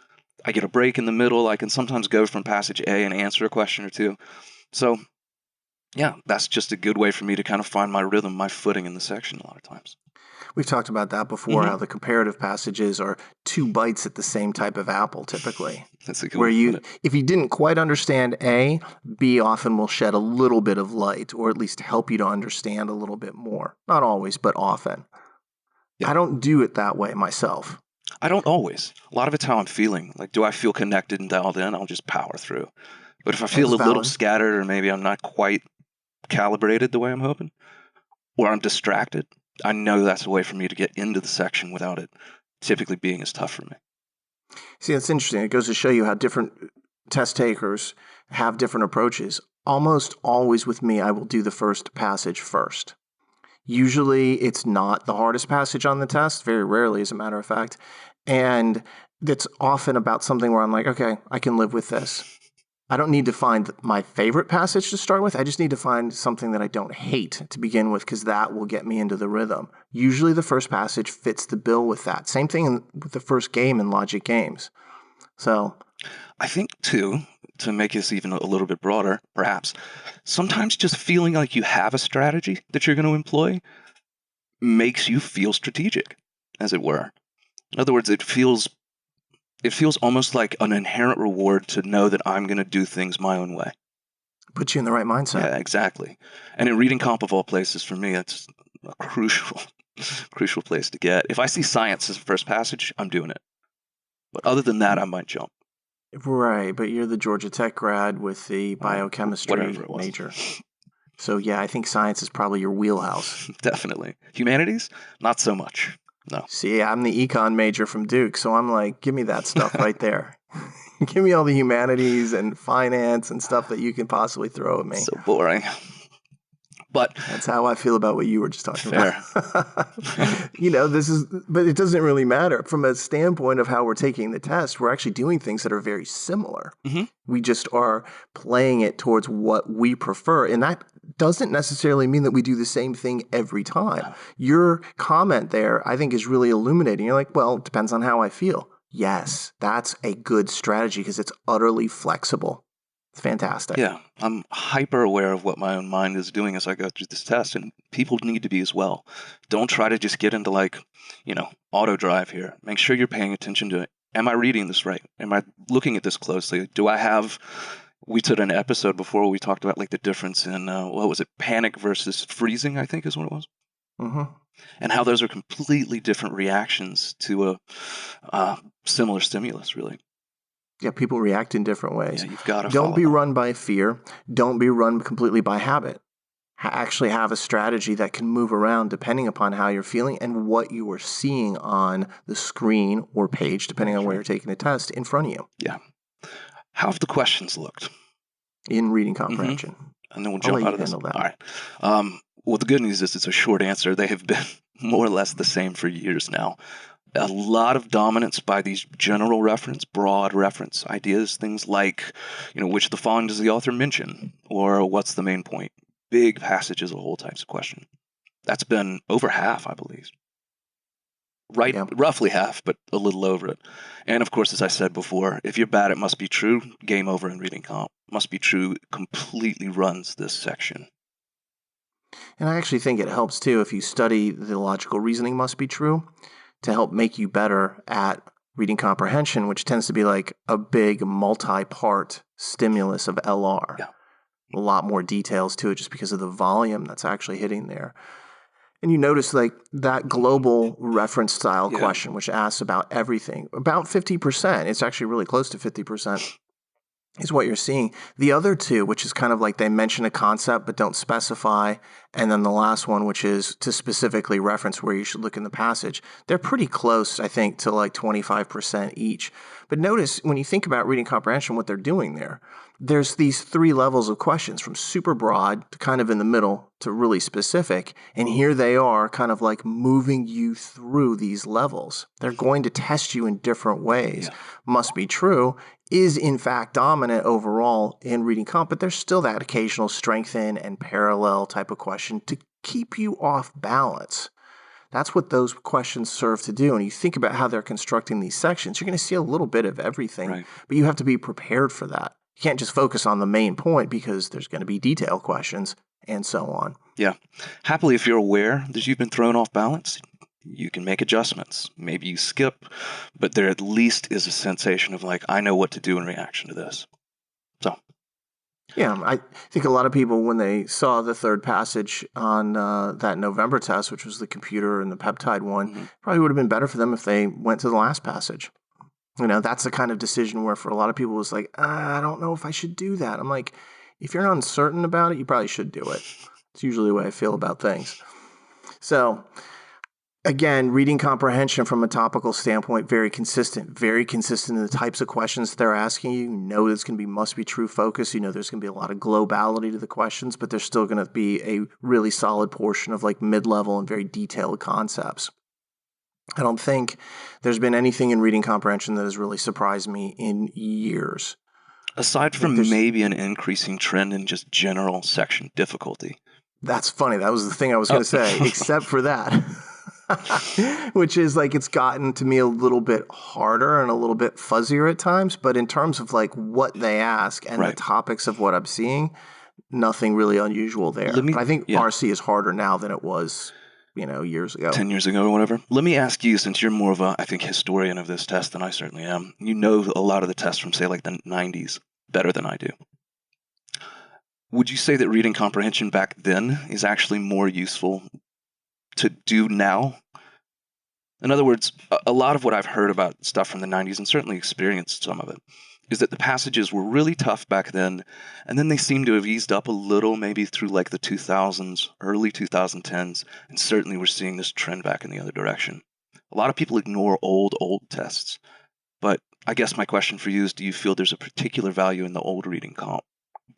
I get a break in the middle. I can sometimes go from passage A and answer a question or two. So, yeah, that's just a good way for me to kind of find my rhythm, my footing in the section a lot of times. We've talked about that before, how the comparative passages are 2 bites at the same type of apple, typically. That's a good way. If you didn't quite understand A, B often will shed a little bit of light, or at least help you to understand a little bit more. Not always, but often. Yeah. I don't do it that way myself. I don't always. A lot of it's how I'm feeling. Like, do I feel connected and dialed in? I'll just power through. But if I feel a little scattered, or maybe I'm not quite calibrated the way I'm hoping, or I'm distracted, I know that's a way for me to get into the section without it typically being as tough for me. See, that's interesting. It goes to show you how different test takers have different approaches. Almost always with me, I will do the first passage first. Usually it's not the hardest passage on the test, very rarely as a matter of fact, and it's often about something where I'm like, okay, I can live with this. I don't need to find my favorite passage to start with. I just need to find something that I don't hate to begin with, because that will get me into the rhythm. Usually the first passage fits the bill with that. Same thing with the first game in logic games. So I think, too, to make this even a little bit broader, perhaps, sometimes just feeling like you have a strategy that you're going to employ makes you feel strategic, as it were. In other words, it feels almost like an inherent reward to know that I'm going to do things my own way. Put you in the right mindset. Yeah, exactly. And in reading comp of all places, for me, it's a crucial place to get. If I see science as the first passage, I'm doing it. But other than that, I might jump. Right, but you're the Georgia Tech grad with the biochemistry major. So yeah, I think science is probably your wheelhouse. Definitely. Humanities? Not so much. No. See, I'm the econ major from Duke, so I'm like, give me that stuff right there. Give me all the humanities and finance and stuff that you can possibly throw at me. So boring. But that's how I feel about what you were just talking fair. about. But it doesn't really matter. From a standpoint of how we're taking the test, we're actually doing things that are very similar. Mm-hmm. We just are playing it towards what we prefer. And that doesn't necessarily mean that we do the same thing every time. No. Your comment there, I think, is really illuminating. You're like, well, it depends on how I feel. Yes, that's a good strategy because it's utterly flexible. It's fantastic. Yeah, I'm hyper aware of what my own mind is doing as I go through this test, and people need to be as well. Don't try to just get into auto drive here. Make sure you're paying attention to it. Am I reading this right? Am I looking at this closely? We did an episode before where we talked about the difference in, panic versus freezing, I think is what it was. Mm-hmm. And how those are completely different reactions to a similar stimulus, really. Yeah, people react in different ways. Yeah, you've got to Don't be run by fear. Don't be run completely by habit. Actually have a strategy that can move around depending upon how you're feeling and what you are seeing on the screen or page, depending on where you're taking the test in front of you. Yeah. How have the questions looked? In reading comprehension. Mm-hmm. And then we'll jump out of this. All right. Well, the good news is it's a short answer. They have been more or less the same for years now. A lot of dominance by these general reference, broad reference ideas, things like, which of the following does the author mention, or what's the main point? Big passages, a whole types of question. That's been over half, I believe. Right, yeah. Roughly half, but a little over it. And of course, as I said before, if you're bad at must be true, game over in reading comp. Must be true completely runs this section. And I actually think it helps too if you study the logical reasoning must be true, to help make you better at reading comprehension, which tends to be like a big multi-part stimulus of LR. Yeah. A lot more details to it just because of the volume that's actually hitting there. And you notice that global reference style question, which asks about everything, about 50%, it's actually really close to 50%. Is what you're seeing. The other two, which is kind of like they mention a concept but don't specify, and then the last one, which is to specifically reference where you should look in the passage, they're pretty close, I think, to 25% each. But notice when you think about reading comprehension, what they're doing there, there's these three levels of questions, from super broad to kind of in the middle to really specific, and here they are kind of moving you through these levels. They're going to test you in different ways. Yeah. Must be true is in fact dominant overall in reading comp, but there's still that occasional strengthen and parallel type of question to keep you off balance. That's what those questions serve to do. And you think about how they're constructing these sections, you're going to see a little bit of everything, right. But you have to be prepared for that. You can't just focus on the main point because there's going to be detail questions and so on. Yeah. Happily, if you're aware that you've been thrown off balance, you can make adjustments. Maybe you skip, but there at least is a sensation of I know what to do in reaction to this. So. Yeah, I think a lot of people, when they saw the third passage on that November test, which was the computer and the peptide one, probably would have been better for them if they went to the last passage. That's the kind of decision where for a lot of people it's I don't know if I should do that. I'm like, if you're uncertain about it, you probably should do it. It's usually the way I feel about things. So, again, reading comprehension from a topical standpoint, very consistent in the types of questions they're asking you. You know it's going to be must be true focus. You know there's going to be a lot of globality to the questions, but there's still going to be a really solid portion of mid-level and very detailed concepts. I don't think there's been anything in reading comprehension that has really surprised me in years. Aside from maybe an increasing trend in just general section difficulty. That's funny. That was the thing I was going to say, except for that, which is like it's gotten to me a little bit harder and a little bit fuzzier at times. But in terms of like what they ask and the topics of what I'm seeing, nothing really unusual there. But I think RC is harder now than it was, years ago. 10 years ago or whatever. Let me ask you, since you're more of a, I think, historian of this test than I certainly am, you know a lot of the tests from, say, like the 90s better than I do. Would you say that reading comprehension back then is actually more useful to do now? In other words, a lot of what I've heard about stuff from the 90s, and certainly experienced some of it, is that the passages were really tough back then, and then they seem to have eased up a little, maybe through like the 2000s, early 2010s, and certainly we're seeing this trend back in the other direction. A lot of people ignore old tests, but I guess my question for you is, do you feel there's a particular value in the old reading comp,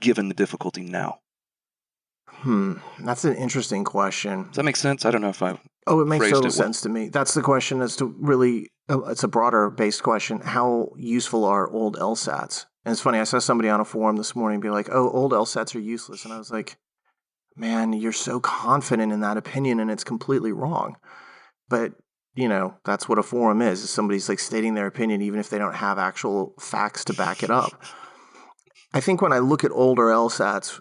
given the difficulty now? That's an interesting question. Does that make sense? I don't know if I it makes total sense to me. That's the question as to really, it's a broader based question. How useful are old LSATs? And it's funny, I saw somebody on a forum this morning be like, old LSATs are useless. And I was like, man, you're so confident in that opinion and it's completely wrong. But, that's what a forum is somebody's like stating their opinion even if they don't have actual facts to back it up. I think when I look at older LSATs,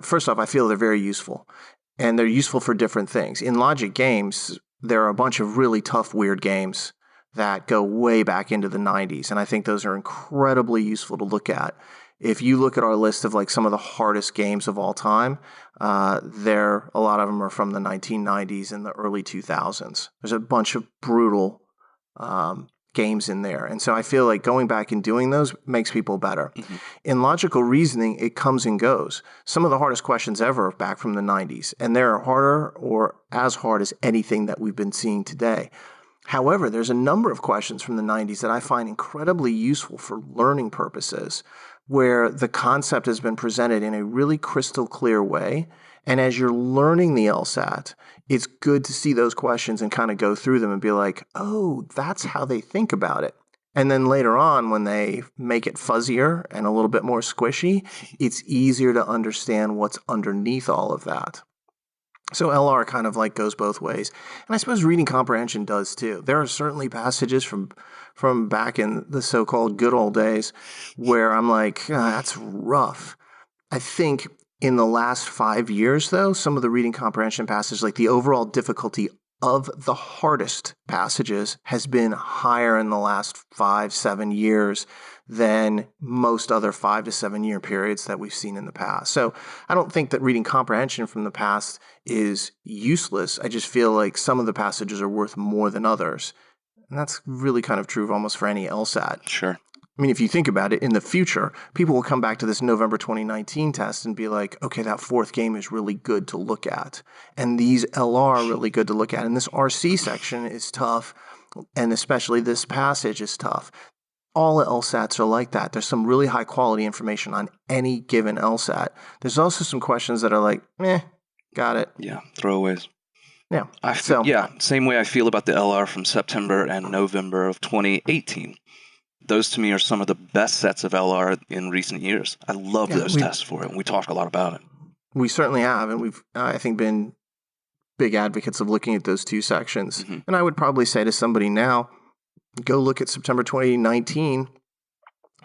first off, I feel they're very useful. And they're useful for different things. In logic games, there are a bunch of really tough, weird games that go way back into the 90s. And I think those are incredibly useful to look at. If you look at our list of like some of the hardest games of all time, a lot of them are from the 1990s and the early 2000s. There's a bunch of brutal games in there. And so I feel like going back and doing those makes people better. Mm-hmm. In logical reasoning, it comes and goes. Some of the hardest questions ever are back from the 90s, and they're harder or as hard as anything that we've been seeing today. However, there's a number of questions from the 90s that I find incredibly useful for learning purposes, where the concept has been presented in a really crystal clear way. And as you're learning the LSAT, it's good to see those questions and kind of go through them and be like, that's how they think about it. And then later on, when they make it fuzzier and a little bit more squishy, it's easier to understand what's underneath all of that. So LR kind of like goes both ways. And I suppose reading comprehension does too. There are certainly passages from back in the so-called good old days where I'm like, that's rough. I think in the last 5 years, though, some of the reading comprehension passages, like the overall difficulty of the hardest passages has been higher in the last 5-7 years than most other 5 to 7 year periods that we've seen in the past. So I don't think that reading comprehension from the past is useless. I just feel like some of the passages are worth more than others. And that's really kind of true of almost for any LSAT. Sure. I mean, if you think about it, in the future, people will come back to this November 2019 test and be like, okay, that fourth game is really good to look at. And these LR are really good to look at. And this RC section is tough. And especially this passage is tough. All LSATs are like that. There's some really high quality information on any given LSAT. There's also some questions that are like, got it. Yeah, throwaways. Yeah. Same way I feel about the LR from September and November of 2018. Those to me are some of the best sets of LR in recent years. I love those tests for it, and we talk a lot about it. We certainly have, and we've, I think, been big advocates of looking at those two sections. Mm-hmm. And I would probably say to somebody now, go look at September 2019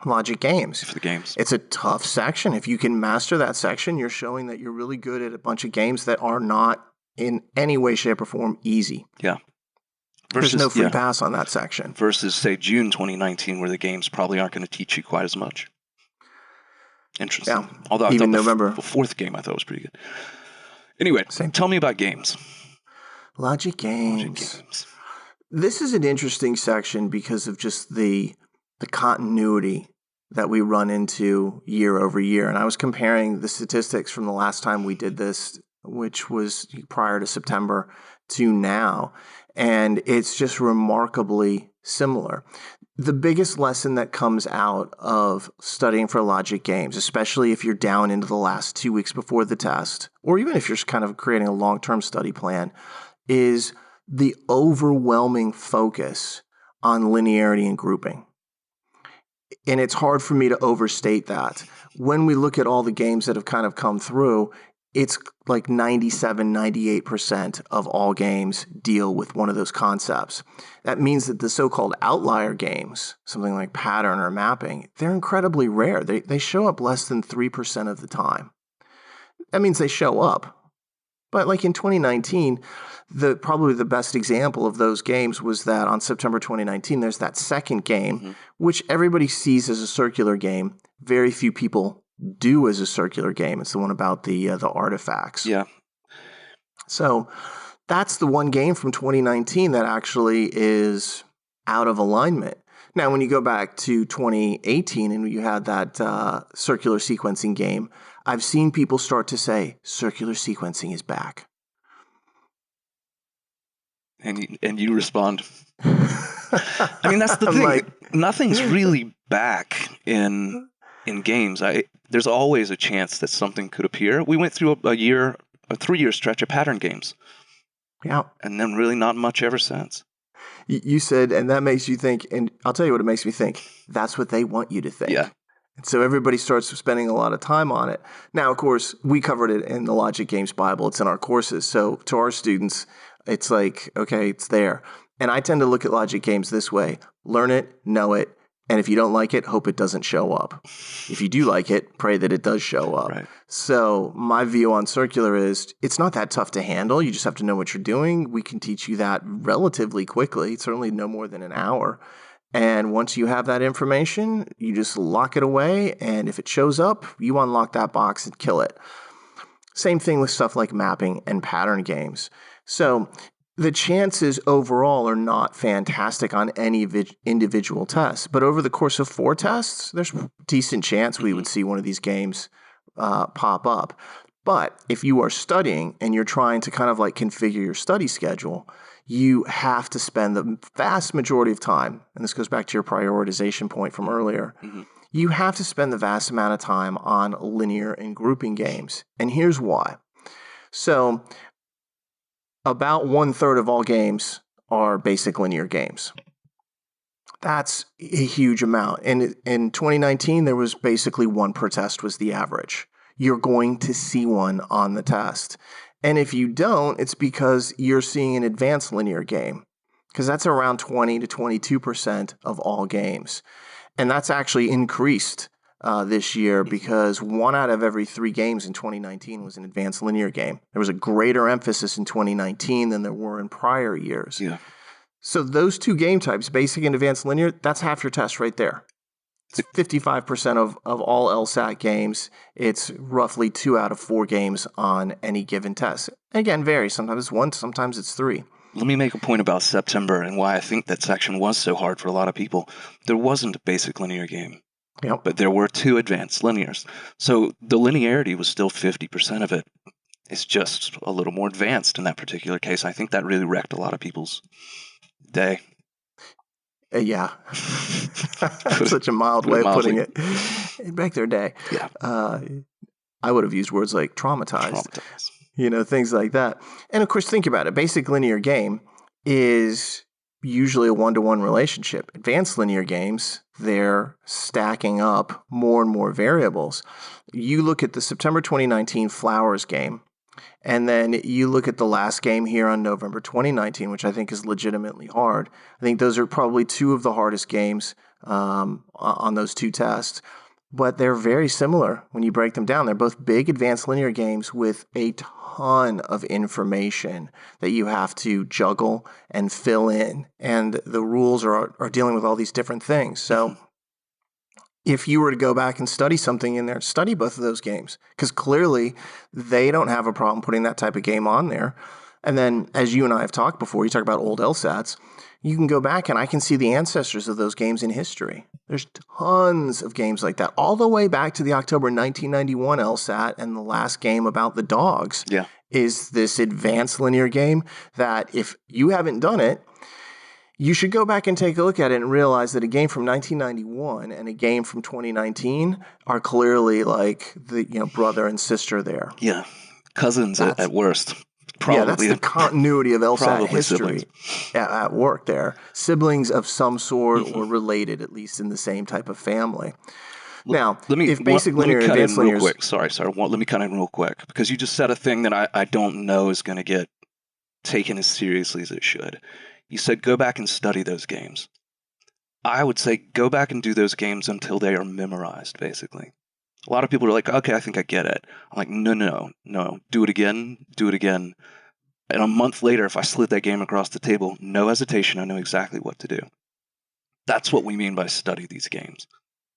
logic games. For the games. It's a tough section. If you can master that section, you're showing that you're really good at a bunch of games that are not in any way, shape, or form easy. Yeah. There's no free pass on that section. Versus, say, June 2019, where the games probably aren't going to teach you quite as much. Interesting. Yeah. Although even November. The fourth game I thought was pretty good. Anyway, tell me about games. Logic games. This is an interesting section because of just the continuity that we run into year over year. And I was comparing the statistics from the last time we did this, which was prior to September, to now. And it's just remarkably similar. The biggest lesson that comes out of studying for logic games, especially if you're down into the last 2 weeks before the test, or even if you're kind of creating a long-term study plan, is the overwhelming focus on linearity and grouping. And it's hard for me to overstate that. When we look at all the games that have kind of come through, it's like 97, 98% of all games deal with one of those concepts. That means that the so-called outlier games, something like pattern or mapping, they're incredibly rare. They show up less than 3% of the time. That means they show up. But like in 2019, probably the best example of those games was that on September 2019, there's that second game, which everybody sees as a circular game. Very few people do as a circular game. It's the one about the artifacts. Yeah. So that's the one game from 2019 that actually is out of alignment. Now, when you go back to 2018 and you had that circular sequencing game, I've seen people start to say circular sequencing is back. And you respond. I mean, that's the thing. Like, nothing's really back in games. There's always a chance that something could appear. We went through a 3-year stretch of pattern games. Yeah. And then really not much ever since. You said, and that makes you think, and I'll tell you what it makes me think. That's what they want you to think. Yeah. And so everybody starts spending a lot of time on it. Now, of course, we covered it in the Logic Games Bible. It's in our courses. So to our students, it's like, okay, it's there. And I tend to look at logic games this way. Learn it, know it, and if you don't like it, hope it doesn't show up. If you do like it, pray that it does show up. Right. So my view on circular is it's not that tough to handle. You just have to know what you're doing. We can teach you that relatively quickly, certainly no more than an hour. And once you have that information, you just lock it away. And if it shows up, you unlock that box and kill it. Same thing with stuff like mapping and pattern games. So the chances overall are not fantastic on any individual test. But over the course of 4 tests, there's a decent chance we would see one of these games pop up. But if you are studying and you're trying to kind of like configure your study schedule, you have to spend the vast majority of time, and this goes back to your prioritization point from earlier, you have to spend the vast amount of time on linear and grouping games. And here's why. So about 1/3 of all games are basic linear games. That's a huge amount. And in 2019, there was basically 1 per test was the average. You're going to see one on the test. And if you don't, it's because you're seeing an advanced linear game, because that's around 20 to 22% of all games. And that's actually increased this year because 1 out of every 3 games in 2019 was an advanced linear game. There was a greater emphasis in 2019 than there were in prior years. Yeah. So those 2 game types, basic and advanced linear, that's half your test right there. It's 55% of all LSAT games. It's roughly 2 out of 4 games on any given test. Again, varies. Sometimes it's 1, sometimes it's 3. Let me make a point about September and why I think that section was so hard for a lot of people. There wasn't a basic linear game, but there were 2 advanced linears. So the linearity was still 50% of it. It's just a little more advanced in that particular case. I think that really wrecked a lot of people's day. Yeah. Such a mild way of putting it. It wrecked their day. Yeah. I would have used words like traumatized. Things like that. And of course, think about it. Basic linear game is usually a 1-to-1 relationship. Advanced linear games, they're stacking up more and more variables. You look at the September 2019 Flowers game, and then you look at the last game here on November 2019, which I think is legitimately hard. I think those are probably 2 of the hardest games on those 2 tests. But they're very similar when you break them down. They're both big advanced linear games with a ton of information that you have to juggle and fill in. And the rules are dealing with all these different things. So if you were to go back and study something in there, study both of those games, because clearly they don't have a problem putting that type of game on there. And then, as you and I have talked before, you talk about old LSATs, you can go back and I can see the ancestors of those games in history. There's tons of games like that, all the way back to the October 1991 LSAT, and the last game about the dogs is this advanced linear game that if you haven't done it, you should go back and take a look at it and realize that a game from 1991 and a game from 2019 are clearly like the brother and sister there. Yeah, cousins at worst. Yeah, that's the continuity of LSAT history at work there. Siblings of some sort or related, at least in the same type of family. Now, if basic linear and advanced linear... Sorry. Let me cut in real quick, because you just said a thing that I don't know is going to get taken as seriously as it should. You said go back and study those games. I would say go back and do those games until they are memorized, basically. A lot of people are like, okay, I think I get it. I'm like, no. Do it again. And a month later, if I slid that game across the table, no hesitation, I know exactly what to do. That's what we mean by study these games.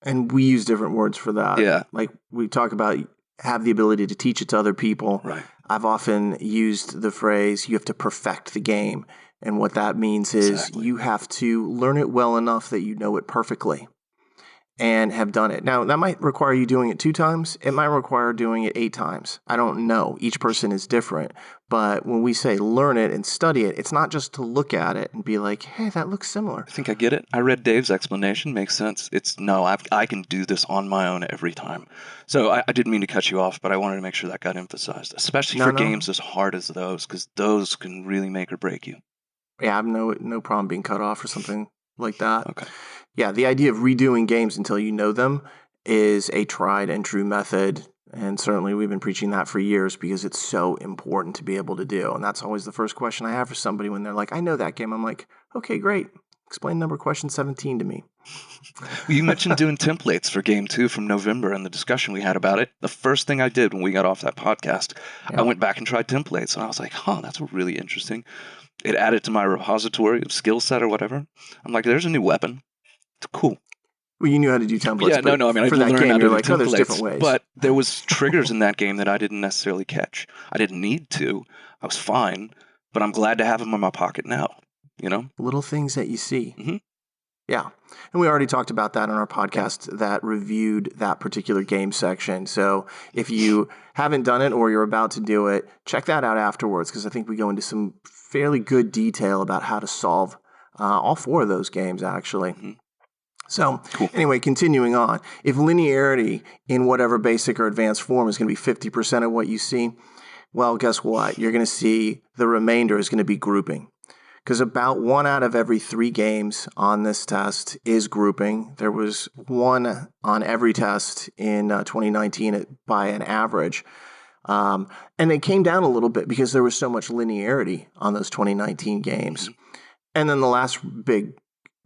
And we use different words for that. Yeah. Like we talk about have the ability to teach it to other people. Right. I've often used the phrase, you have to perfect the game. And what that means is you have to learn it well enough that you know it perfectly and have done it. Now, that might require you doing it 2 times. It might require doing it 8 times. I don't know. Each person is different. But when we say learn it and study it, it's not just to look at it and be like, hey, that looks similar. I think I get it. I read Dave's explanation. Makes sense. I can do this on my own every time. So I didn't mean to cut you off, but I wanted to make sure that got emphasized, especially for games as hard as those, because those can really make or break you. Yeah, I have no problem being cut off or something like that. Okay. Yeah, the idea of redoing games until you know them is a tried and true method. And certainly we've been preaching that for years because it's so important to be able to do. And that's always the first question I have for somebody when they're like, I know that game. I'm like, okay, great. Explain number question 17 to me. You mentioned doing templates for game 2 from November and the discussion we had about it. The first thing I did when we got off that podcast, I went back and tried templates. And I was like, that's really interesting. It added to my repository of skill set or whatever. I'm like, there's a new weapon. It's cool. Well, you knew how to do templates. Yeah, no. I mean, for that game, you're like, there's different ways. But there was triggers in that game that I didn't necessarily catch. I didn't need to. I was fine. But I'm glad to have them in my pocket now. You know? Little things that you see. Mm-hmm. Yeah. And we already talked about that on our podcast that reviewed that particular game section. So if you haven't done it or you're about to do it, check that out afterwards, because I think we go into some fairly good detail about how to solve all 4 of those games, actually. Mm-hmm. So anyway, continuing on, if linearity in whatever basic or advanced form is going to be 50% of what you see, well, guess what? You're going to see the remainder is going to be grouping. Because about 1 out of every 3 games on this test is grouping. There was 1 on every test in 2019 by an average. And it came down a little bit because there was so much linearity on those 2019 games. And then the last big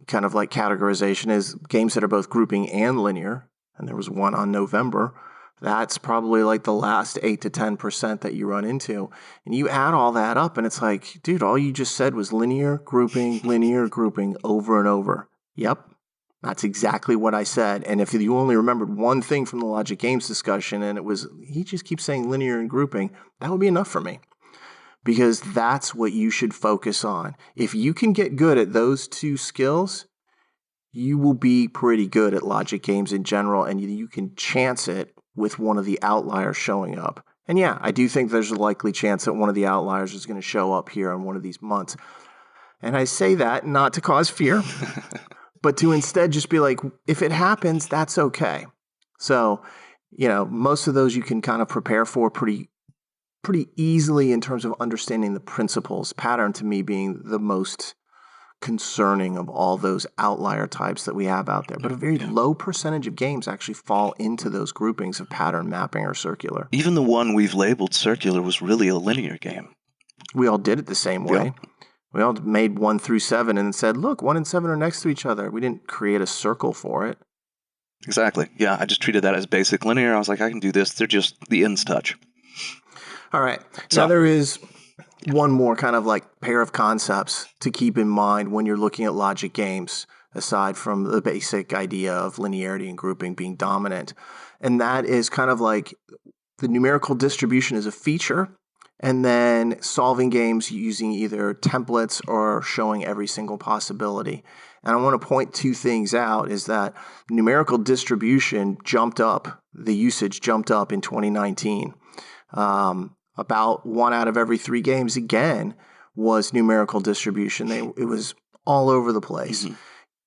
kind of like categorization is games that are both grouping and linear. And there was 1 on November. That's probably like the last 8 to 10% that you run into. And you add all that up and it's like, dude, all you just said was linear grouping over and over. Yep. That's exactly what I said. And if you only remembered one thing from the Logic Games discussion and it was, he just keeps saying linear and grouping, that would be enough for me. Because that's what you should focus on. If you can get good at those 2 skills, you will be pretty good at Logic Games in general, and you can chance it with one of the outliers showing up. And yeah, I do think there's a likely chance that one of the outliers is going to show up here in one of these months. And I say that not to cause fear, but to instead just be like, if it happens, that's okay. So, most of those you can kind of prepare for pretty easily in terms of understanding the principles. Pattern to me being the most concerning of all those outlier types that we have out there. But a very low percentage of games actually fall into those groupings of pattern mapping or circular. Even the one we've labeled circular was really a linear game. We all did it the same way. Yep. We all made 1 through 7 and said, look, 1 and 7 are next to each other. We didn't create a circle for it. Exactly. Yeah, I just treated that as basic linear. I was like, I can do this. They're just the ends touch. All right. So, now there is one more kind of like pair of concepts to keep in mind when you're looking at Logic Games, aside from the basic idea of linearity and grouping being dominant. And that is kind of like the numerical distribution is a feature, and then solving games using either templates or showing every single possibility. And I want to point 2 things out is that numerical distribution jumped up, the usage jumped up in 2019. About 1 out of every 3 games, again, was numerical distribution. It was all over the place. Mm-hmm.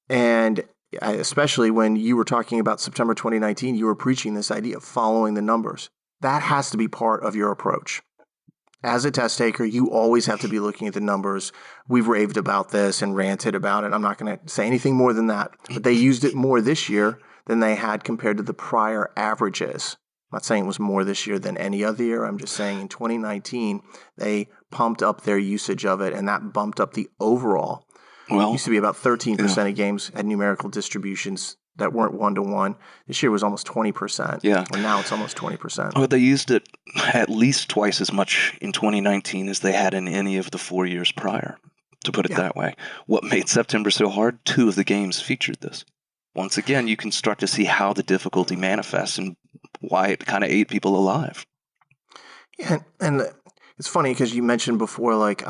And especially when you were talking about September 2019, you were preaching this idea of following the numbers. That has to be part of your approach. as a test taker, you always have to be looking at the numbers. We've raved about this and ranted about it. I'm not going to say anything more than that. But they used it more this year than they had compared to the prior averages. I'm not saying it was more this year than any other year. I'm just saying in 2019, they pumped up their usage of it, and that bumped up the overall. Well, it used to be about 13% of games had numerical distributions that weren't one-to-one. This year was almost 20%. Yeah. Well, now it's almost 20%. Oh, they used it at least twice as much in 2019 as they had in any of the 4 years prior, to put it that way. What made September so hard? 2 of the games featured this. Once again, you can start to see how the difficulty manifests and why it kind of ate people alive. Yeah, and it's funny because you mentioned before, like,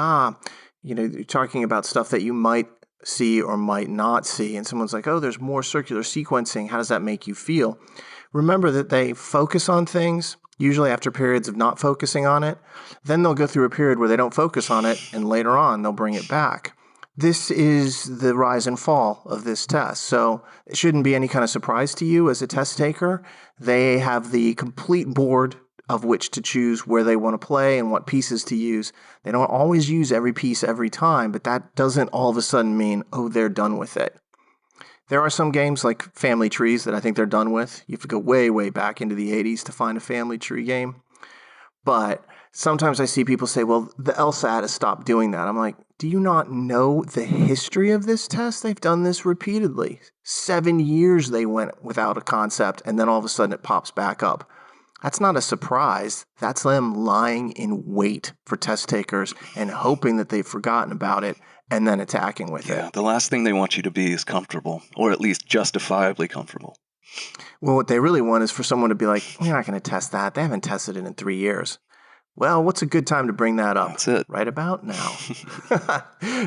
you're talking about stuff that you might see or might not see, and someone's like, oh, there's more circular sequencing. How does that make you feel? Remember that they focus on things, usually after periods of not focusing on it. Then they'll go through a period where they don't focus on it, and later on, they'll bring it back. This is the rise and fall of this test. So it shouldn't be any kind of surprise to you as a test taker. They have the complete board of which to choose where they want to play and what pieces to use. They don't always use every piece every time, but that doesn't all of a sudden mean, oh, they're done with it. There are some games like family trees that I think they're done with. You have to go way, way back into the 80s to find a family tree game. But sometimes I see people say, well, the LSAT has stopped doing that. I'm like, do you not know the history of this test? They've done this repeatedly. 7 years they went without a concept, and then all of a sudden it pops back up. That's not a surprise. That's them lying in wait for test takers and hoping that they've forgotten about it and then attacking with it. Yeah, the last thing they want you to be is comfortable, or at least justifiably comfortable. Well, what they really want is for someone to be like, we're not going to test that. They haven't tested it in 3 years. Well, what's a good time to bring that up? That's it. Right about now.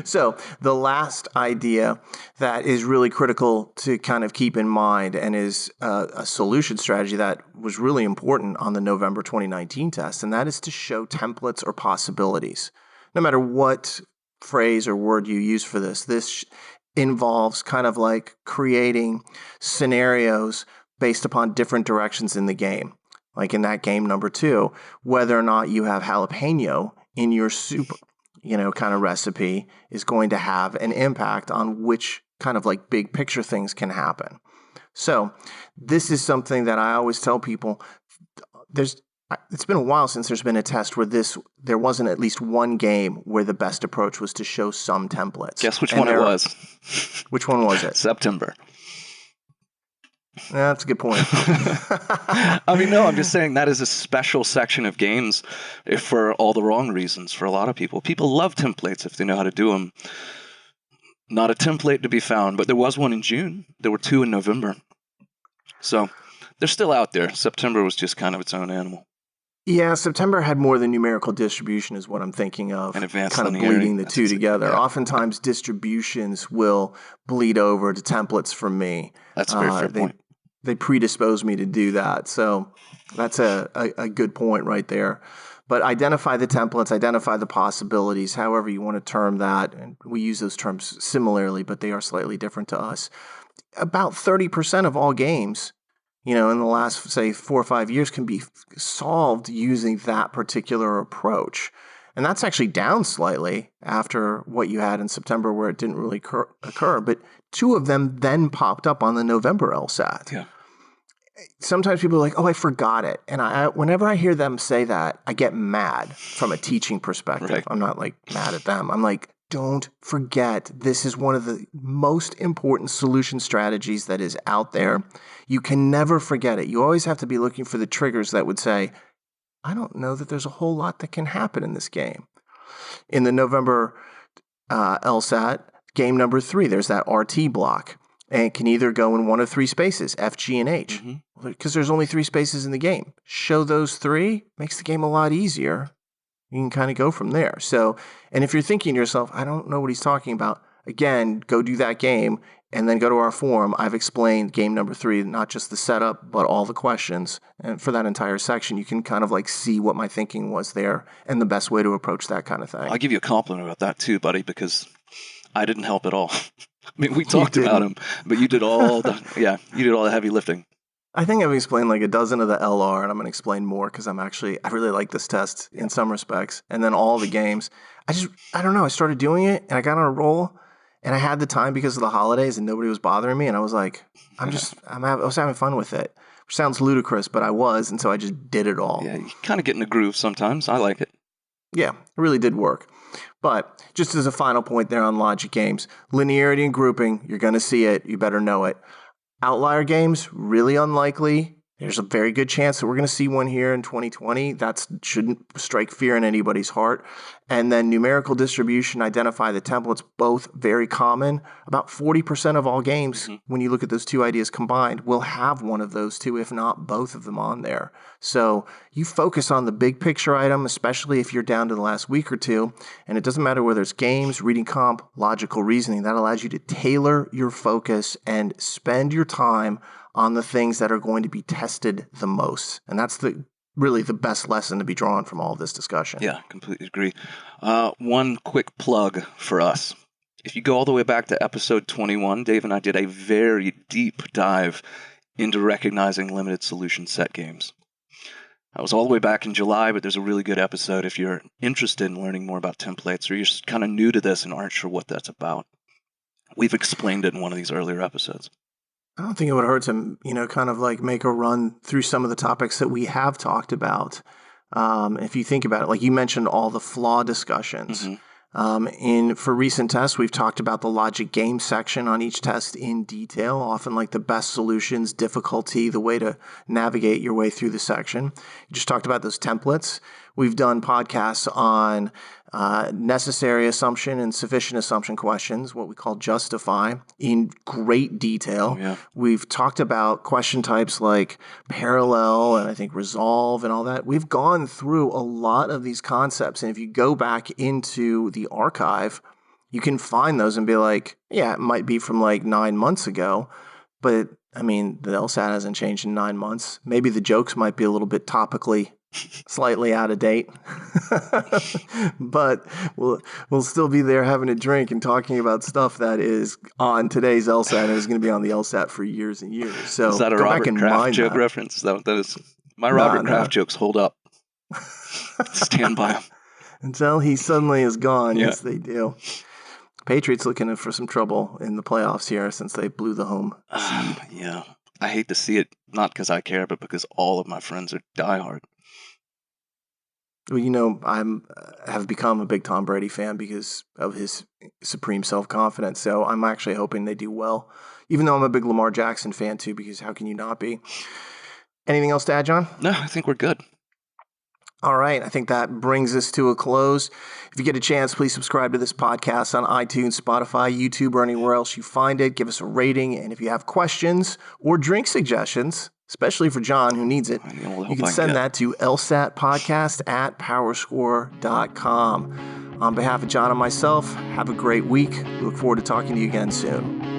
So the last idea that is really critical to kind of keep in mind and is a solution strategy that was really important on the November 2019 test, and that is to show templates or possibilities. No matter what phrase or word you use for this involves kind of like creating scenarios based upon different directions in the game. Like in that game number 2, whether or not you have jalapeno in your soup, kind of recipe is going to have an impact on which kind of like big picture things can happen. So this is something that I always tell people. It's been a while since there's been a test where there wasn't at least one game where the best approach was to show some templates. Guess which one it was? Which one was it? September. Yeah, that's a good point. I mean, no, I'm just saying that is a special section of games for all the wrong reasons for a lot of people. People love templates if they know how to do them. Not a template to be found, but there was one in June. There were 2 in November. So they're still out there. September was just kind of its own animal. Yeah, September had more than numerical distribution is what I'm thinking of. And advanced kind of bleeding the two together. Yeah. Oftentimes distributions will bleed over to templates for me. That's a very fair point. They predispose me to do that. So that's a good point right there. But identify the templates, identify the possibilities, however you want to term that. And we use those terms similarly, but they are slightly different to us. About 30% of all games, in the last, say, 4 or 5 years can be solved using that particular approach. And that's actually down slightly after what you had in September where it didn't really occur. But 2 of them then popped up on the November LSAT. Yeah. Sometimes people are like, oh, I forgot it. And whenever I hear them say that, I get mad from a teaching perspective. Right. I'm not like mad at them. I'm like, don't forget, this is one of the most important solution strategies that is out there. You can never forget it. You always have to be looking for the triggers that would say, I don't know that there's a whole lot that can happen in this game. In the November LSAT, game number 3, there's that RT block. And it can either go in one of 3 spaces, F, G, and H. Because there's only 3 spaces in the game. Show those 3, makes the game a lot easier. You can kind of go from there. So, and if you're thinking to yourself, I don't know what he's talking about, again, go do that game and then go to our forum. I've explained game number 3, not just the setup, but all the questions. And for that entire section, you can kind of like see what my thinking was there and the best way to approach that kind of thing. I'll give you a compliment about that too, buddy, because I didn't help at all. I mean, we talked about him, but you did all the heavy lifting. I think I've explained like a dozen of the LR, and I'm going to explain more because I really like this test in some respects. And then all the games, I don't know, I started doing it and I got on a roll and I had the time because of the holidays and nobody was bothering me. And I was like, I was having fun with it, which sounds ludicrous, but I was. And so I just did it all. Yeah, you kind of get in the groove sometimes. I like it. Yeah, it really did work. But just as a final point there on logic games, linearity and grouping, you're going to see it. You better know it. Outlier games, really unlikely. There's a very good chance that we're going to see one here in 2020. That shouldn't strike fear in anybody's heart. And then numerical distribution, identify the templates, both very common. About 40% of all games, when you look at those two ideas combined, will have one of those two, if not both of them on there. So you focus on the big picture item, especially if you're down to the last week or two. And it doesn't matter whether it's games, reading comp, logical reasoning. That allows you to tailor your focus and spend your time on the things that are going to be tested the most. And that's really the best lesson to be drawn from all of this discussion. Yeah, completely agree. One quick plug for us. If you go all the way back to episode 21, Dave and I did a very deep dive into recognizing limited solution set games. That was all the way back in July, but there's a really good episode if you're interested in learning more about templates or you're just kind of new to this and aren't sure what that's about. We've explained it in one of these earlier episodes. I don't think it would hurt to, kind of like make a run through some of the topics that we have talked about. If you think about it, like you mentioned all the flaw discussions. For recent tests, we've talked about the logic game section on each test in detail, often like the best solutions, difficulty, the way to navigate your way through the section. You just talked about those templates. We've done podcasts on necessary assumption and sufficient assumption questions, what we call justify, in great detail. Oh, yeah. We've talked about question types like parallel and I think resolve and all that. We've gone through a lot of these concepts. And if you go back into the archive, you can find those and be like, yeah, it might be from like 9 months ago, but I mean, the LSAT hasn't changed in 9 months. Maybe the jokes might be a little bit topically slightly out of date, but we'll still be there having a drink and talking about stuff that is on today's LSAT and is going to be on the LSAT for years and years. So is that a Robert Kraft joke reference? Is that what that is? My Robert Kraft jokes hold up. Stand by them. Until he suddenly is gone. Yeah. Yes, they do. Patriots looking for some trouble in the playoffs here since they blew the home seed. Yeah. I hate to see it, not because I care, but because all of my friends are diehard. Well, I have become a big Tom Brady fan because of his supreme self-confidence. So I'm actually hoping they do well, even though I'm a big Lamar Jackson fan too, because how can you not be? Anything else to add, John? No, I think we're good. All right. I think that brings us to a close. If you get a chance, please subscribe to this podcast on iTunes, Spotify, YouTube, or anywhere else you find it. Give us a rating. And if you have questions or drink suggestions, especially for John, who needs it, you can send that to LSATpodcast@PowerScore.com. On behalf of John and myself, have a great week. We look forward to talking to you again soon.